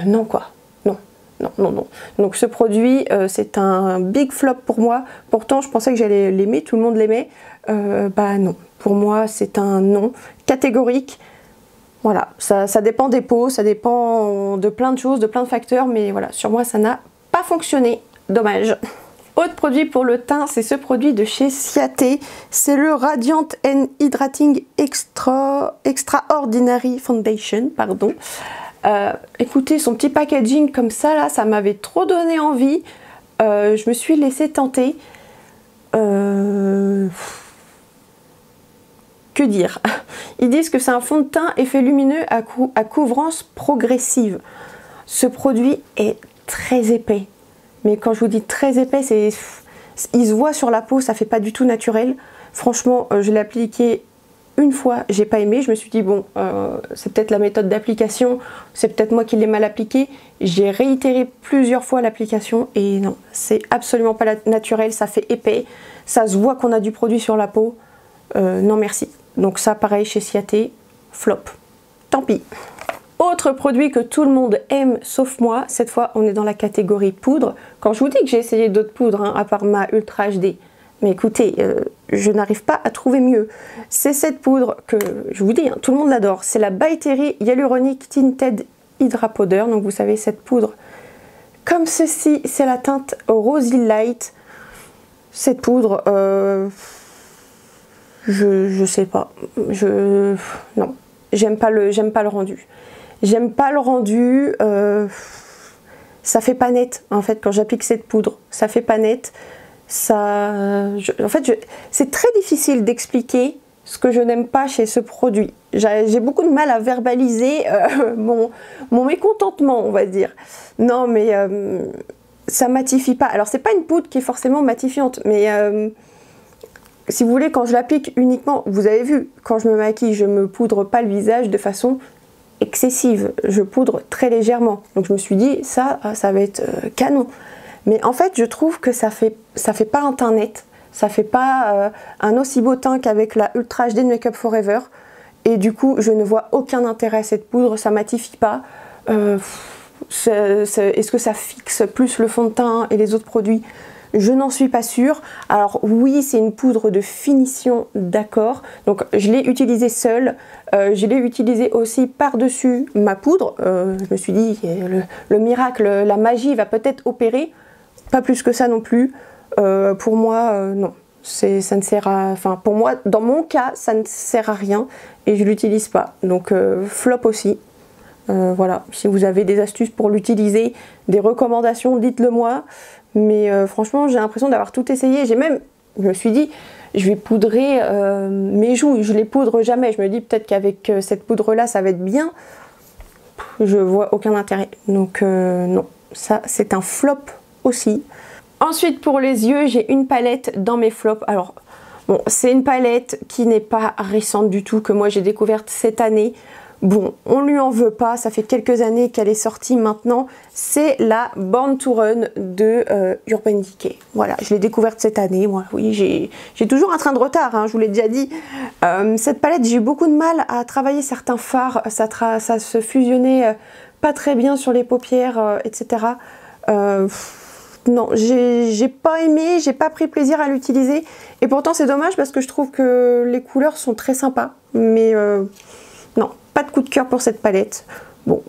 Non quoi, non, non, non, non. Donc ce produit, c'est un big flop pour moi. Pourtant, je pensais que j'allais l'aimer, tout le monde l'aimait. Bah non, pour moi, c'est un non catégorique. Voilà, ça dépend des peaux, ça dépend de plein de choses, de plein de facteurs, mais voilà, sur moi, ça n'a pas fonctionné. Dommage. Autre produit pour le teint, c'est ce produit de chez Ciaté. C'est le Radiant and Hydrating Extraordinary Foundation, pardon. Écoutez, son petit packaging comme ça, là, ça m'avait trop donné envie. Je me suis laissée tenter. Que dire? Ils disent que c'est un fond de teint effet lumineux à couvrance progressive. Ce produit est très épais. Mais quand je vous dis très épais, il se voit sur la peau, ça fait pas du tout naturel. Franchement, je l'ai appliqué une fois, j'ai pas aimé. Je me suis dit, bon, c'est peut-être la méthode d'application, c'est peut-être moi qui l'ai mal appliqué. J'ai réitéré plusieurs fois l'application et non, c'est absolument pas naturel, ça fait épais. Ça se voit qu'on a du produit sur la peau. Non, merci. Donc ça, pareil, chez Ciaté, flop. Tant pis. Autre produit que tout le monde aime, sauf moi, cette fois on est dans la catégorie poudre. Quand je vous dis que j'ai essayé d'autres poudres, hein, à part ma Ultra HD, mais écoutez, je n'arrive pas à trouver mieux. C'est cette poudre que, je vous dis, hein, tout le monde l'adore. C'est la By Terry Hyaluronic Tinted Hydra Powder. Donc vous savez, cette poudre, comme ceci, c'est la teinte Rosy Light. Cette poudre, je sais pas. Non, j'aime pas le rendu. J'aime pas le rendu, ça fait pas net en fait quand j'applique cette poudre, ça fait pas net, en fait c'est très difficile d'expliquer ce que je n'aime pas chez ce produit. J'ai beaucoup de mal à verbaliser mon mécontentement, on va dire. Non mais ça matifie pas, alors c'est pas une poudre qui est forcément matifiante, mais si vous voulez, quand je l'applique uniquement, vous avez vu, quand je me maquille, je me poudre pas le visage de façon excessive, je poudre très légèrement, donc je me suis dit ça va être canon, mais en fait je trouve que ça fait pas un teint net, ça fait pas un aussi beau teint qu'avec la Ultra HD de Make Up For Ever, et du coup je ne vois aucun intérêt à cette poudre, ça matifie pas. Est-ce que ça fixe plus le fond de teint et les autres produits? Je n'en suis pas sûre. Alors oui, c'est une poudre de finition, d'accord. Donc je l'ai utilisée seule. Je l'ai utilisée aussi par-dessus ma poudre. Je me suis dit, le miracle, la magie va peut-être opérer. Pas plus que ça non plus. Pour moi, non. Ça ne sert à... Enfin, pour moi, dans mon cas, ça ne sert à rien. Et je ne l'utilise pas. Donc flop aussi. Voilà, si vous avez des astuces pour l'utiliser, des recommandations, dites-le moi. Mais franchement, j'ai l'impression d'avoir tout essayé. Je me suis dit, je vais poudrer mes joues. Je les poudre jamais. Je me dis peut-être qu'avec cette poudre-là, ça va être bien. Je vois aucun intérêt. Donc non, ça c'est un flop aussi. Ensuite, pour les yeux, j'ai une palette dans mes flops. Alors, bon, c'est une palette qui n'est pas récente du tout, que moi j'ai découverte cette année. Bon, on lui en veut pas, ça fait quelques années qu'elle est sortie maintenant. C'est la Born to Run de Urban Decay. Voilà, je l'ai découverte cette année. Moi, oui, j'ai toujours un train de retard, hein, je vous l'ai déjà dit. Cette palette, j'ai eu beaucoup de mal à travailler certains fards. Ça se fusionnait pas très bien sur les paupières, etc. Non, j'ai pas aimé, j'ai pas pris plaisir à l'utiliser. Et pourtant, c'est dommage parce que je trouve que les couleurs sont très sympas. Mais non, pas de coup de cœur pour cette palette. Bon,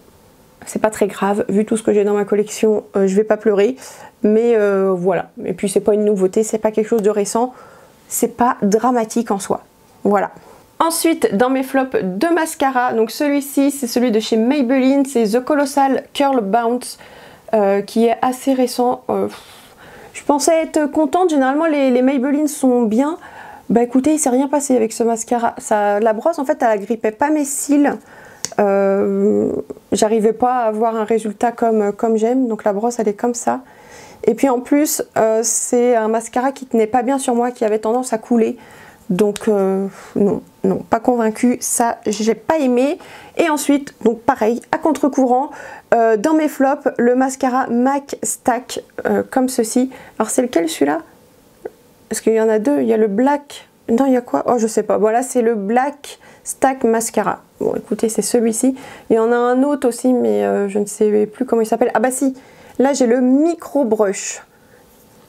c'est pas très grave, vu tout ce que j'ai dans ma collection, je vais pas pleurer. Mais voilà, et puis c'est pas une nouveauté, c'est pas quelque chose de récent, c'est pas dramatique en soi. Voilà. Ensuite, dans mes flops, deux mascaras. Donc celui-ci, c'est celui de chez Maybelline, c'est The Colossal Curl Bounce, qui est assez récent. Je pensais être contente, généralement les Maybelline sont bien. Bah écoutez, il s'est rien passé avec ce mascara. La brosse, en fait, elle agrippait pas mes cils. J'arrivais pas à avoir un résultat comme j'aime, donc la brosse, elle est comme ça. Et puis en plus, c'est un mascara qui tenait pas bien sur moi, qui avait tendance à couler. Donc non, pas convaincue, ça j'ai pas aimé. Et ensuite, donc pareil, à contre-courant, dans mes flops, le mascara MAC Stack, comme ceci. Alors c'est lequel celui-là? Parce qu'il y en a deux, il y a le black, non il y a quoi? Oh je sais pas, voilà c'est le Black Stack Mascara. Bon écoutez, c'est celui-ci. Il y en a un autre aussi, mais je ne sais plus comment il s'appelle. Ah bah si, là j'ai le Micro Brush.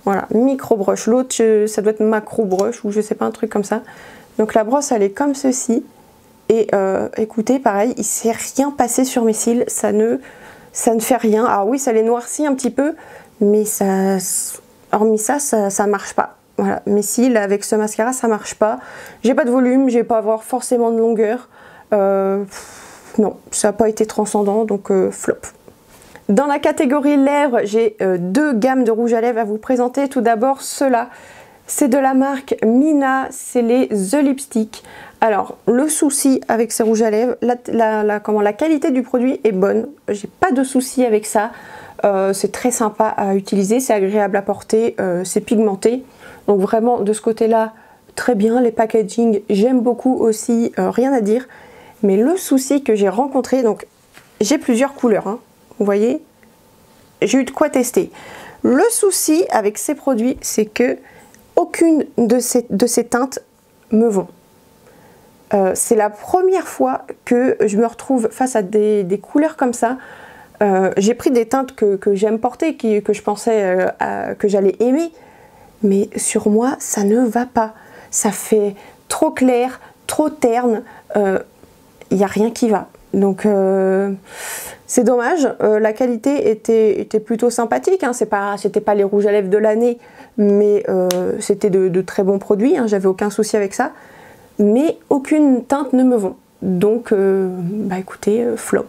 Voilà, Micro Brush. L'autre, ça doit être Macro Brush ou je sais pas, un truc comme ça. Donc la brosse, elle est comme ceci. Et écoutez, pareil, il s'est rien passé sur mes cils. Ça ne fait rien. Alors oui, ça les noircit un petit peu, mais ça, hormis ça, ça marche pas. Voilà, mes cils avec ce mascara, ça marche pas. J'ai pas de volume, j'ai pas avoir forcément de longueur. Non, ça n'a pas été transcendant, donc flop. Dans la catégorie lèvres, j'ai deux gammes de rouge à lèvres à vous présenter. Tout d'abord, ceux-là, c'est de la marque Mina, c'est les The Lipstick. Alors, le souci avec ces rouges à lèvres, la qualité du produit est bonne. J'ai pas de souci avec ça. C'est très sympa à utiliser, c'est agréable à porter, c'est pigmenté. Donc vraiment, de ce côté-là, très bien. Les packaging, j'aime beaucoup aussi, rien à dire. Mais le souci que j'ai rencontré, donc j'ai plusieurs couleurs, hein. Vous voyez, j'ai eu de quoi tester. Le souci avec ces produits, c'est que aucune de ces teintes me vont. C'est la première fois que je me retrouve face à des couleurs comme ça. J'ai pris des teintes que j'aime porter, que je pensais que j'allais aimer. Mais sur moi, ça ne va pas. Ça fait trop clair, trop terne. Il n'y a rien qui va. Donc c'est dommage, la qualité était plutôt sympathique, hein. C'était pas les rouges à lèvres de l'année, mais c'était de très bons produits, hein. J'avais aucun souci avec ça, mais aucune teinte ne me vont. Donc bah écoutez, flop,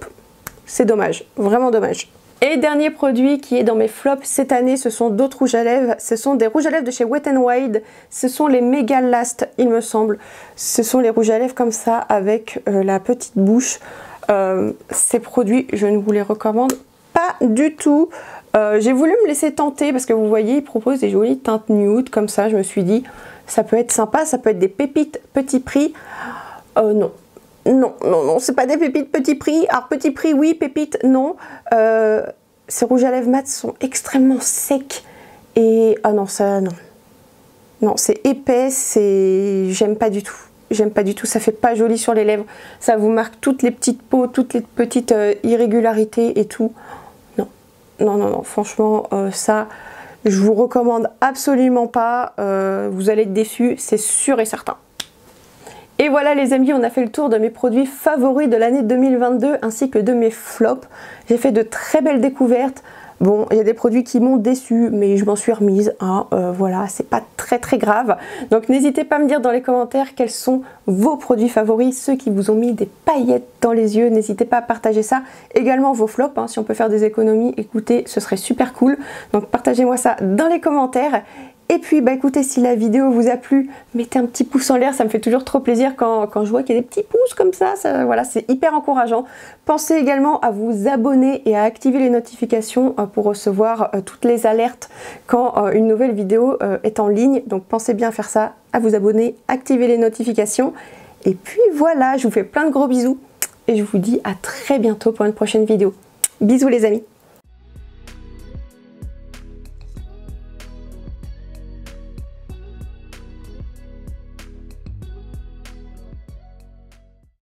c'est dommage, vraiment dommage. Et dernier produit qui est dans mes flops cette année, ce sont d'autres rouges à lèvres. Ce sont des rouges à lèvres de chez Wet n Wild. Ce sont les Mega Last, il me semble. Ce sont les rouges à lèvres comme ça, avec la petite bouche. Ces produits, je ne vous les recommande pas du tout. J'ai voulu me laisser tenter parce que vous voyez, ils proposent des jolies teintes nude comme ça. Je me suis dit, ça peut être sympa, ça peut être des pépites petit prix. Non. Non, c'est pas des pépites petit prix. Alors petit prix, oui, pépites, non. Ces rouges à lèvres mat sont extrêmement secs. Et ah non, ça, non. Non, c'est épais, j'aime pas du tout. J'aime pas du tout, ça fait pas joli sur les lèvres. Ça vous marque toutes les petites peaux, toutes les petites irrégularités et tout. Non, franchement, ça, je vous recommande absolument pas. Vous allez être déçus, c'est sûr et certain. Et voilà les amis, on a fait le tour de mes produits favoris de l'année 2022 ainsi que de mes flops. J'ai fait de très belles découvertes. Bon, il y a des produits qui m'ont déçu, mais je m'en suis remise. Hein. Voilà, c'est pas très grave. Donc n'hésitez pas à me dire dans les commentaires quels sont vos produits favoris, ceux qui vous ont mis des paillettes dans les yeux. N'hésitez pas à partager ça. Également vos flops, hein. Si on peut faire des économies, écoutez, ce serait super cool. Donc partagez-moi ça dans les commentaires. Et puis bah écoutez, si la vidéo vous a plu, mettez un petit pouce en l'air, ça me fait toujours trop plaisir quand je vois qu'il y a des petits pouces comme ça, voilà, c'est hyper encourageant. Pensez également à vous abonner et à activer les notifications pour recevoir toutes les alertes quand une nouvelle vidéo est en ligne. Donc pensez bien à faire ça, à vous abonner, activer les notifications. Et puis voilà, je vous fais plein de gros bisous et je vous dis à très bientôt pour une prochaine vidéo. Bisous les amis!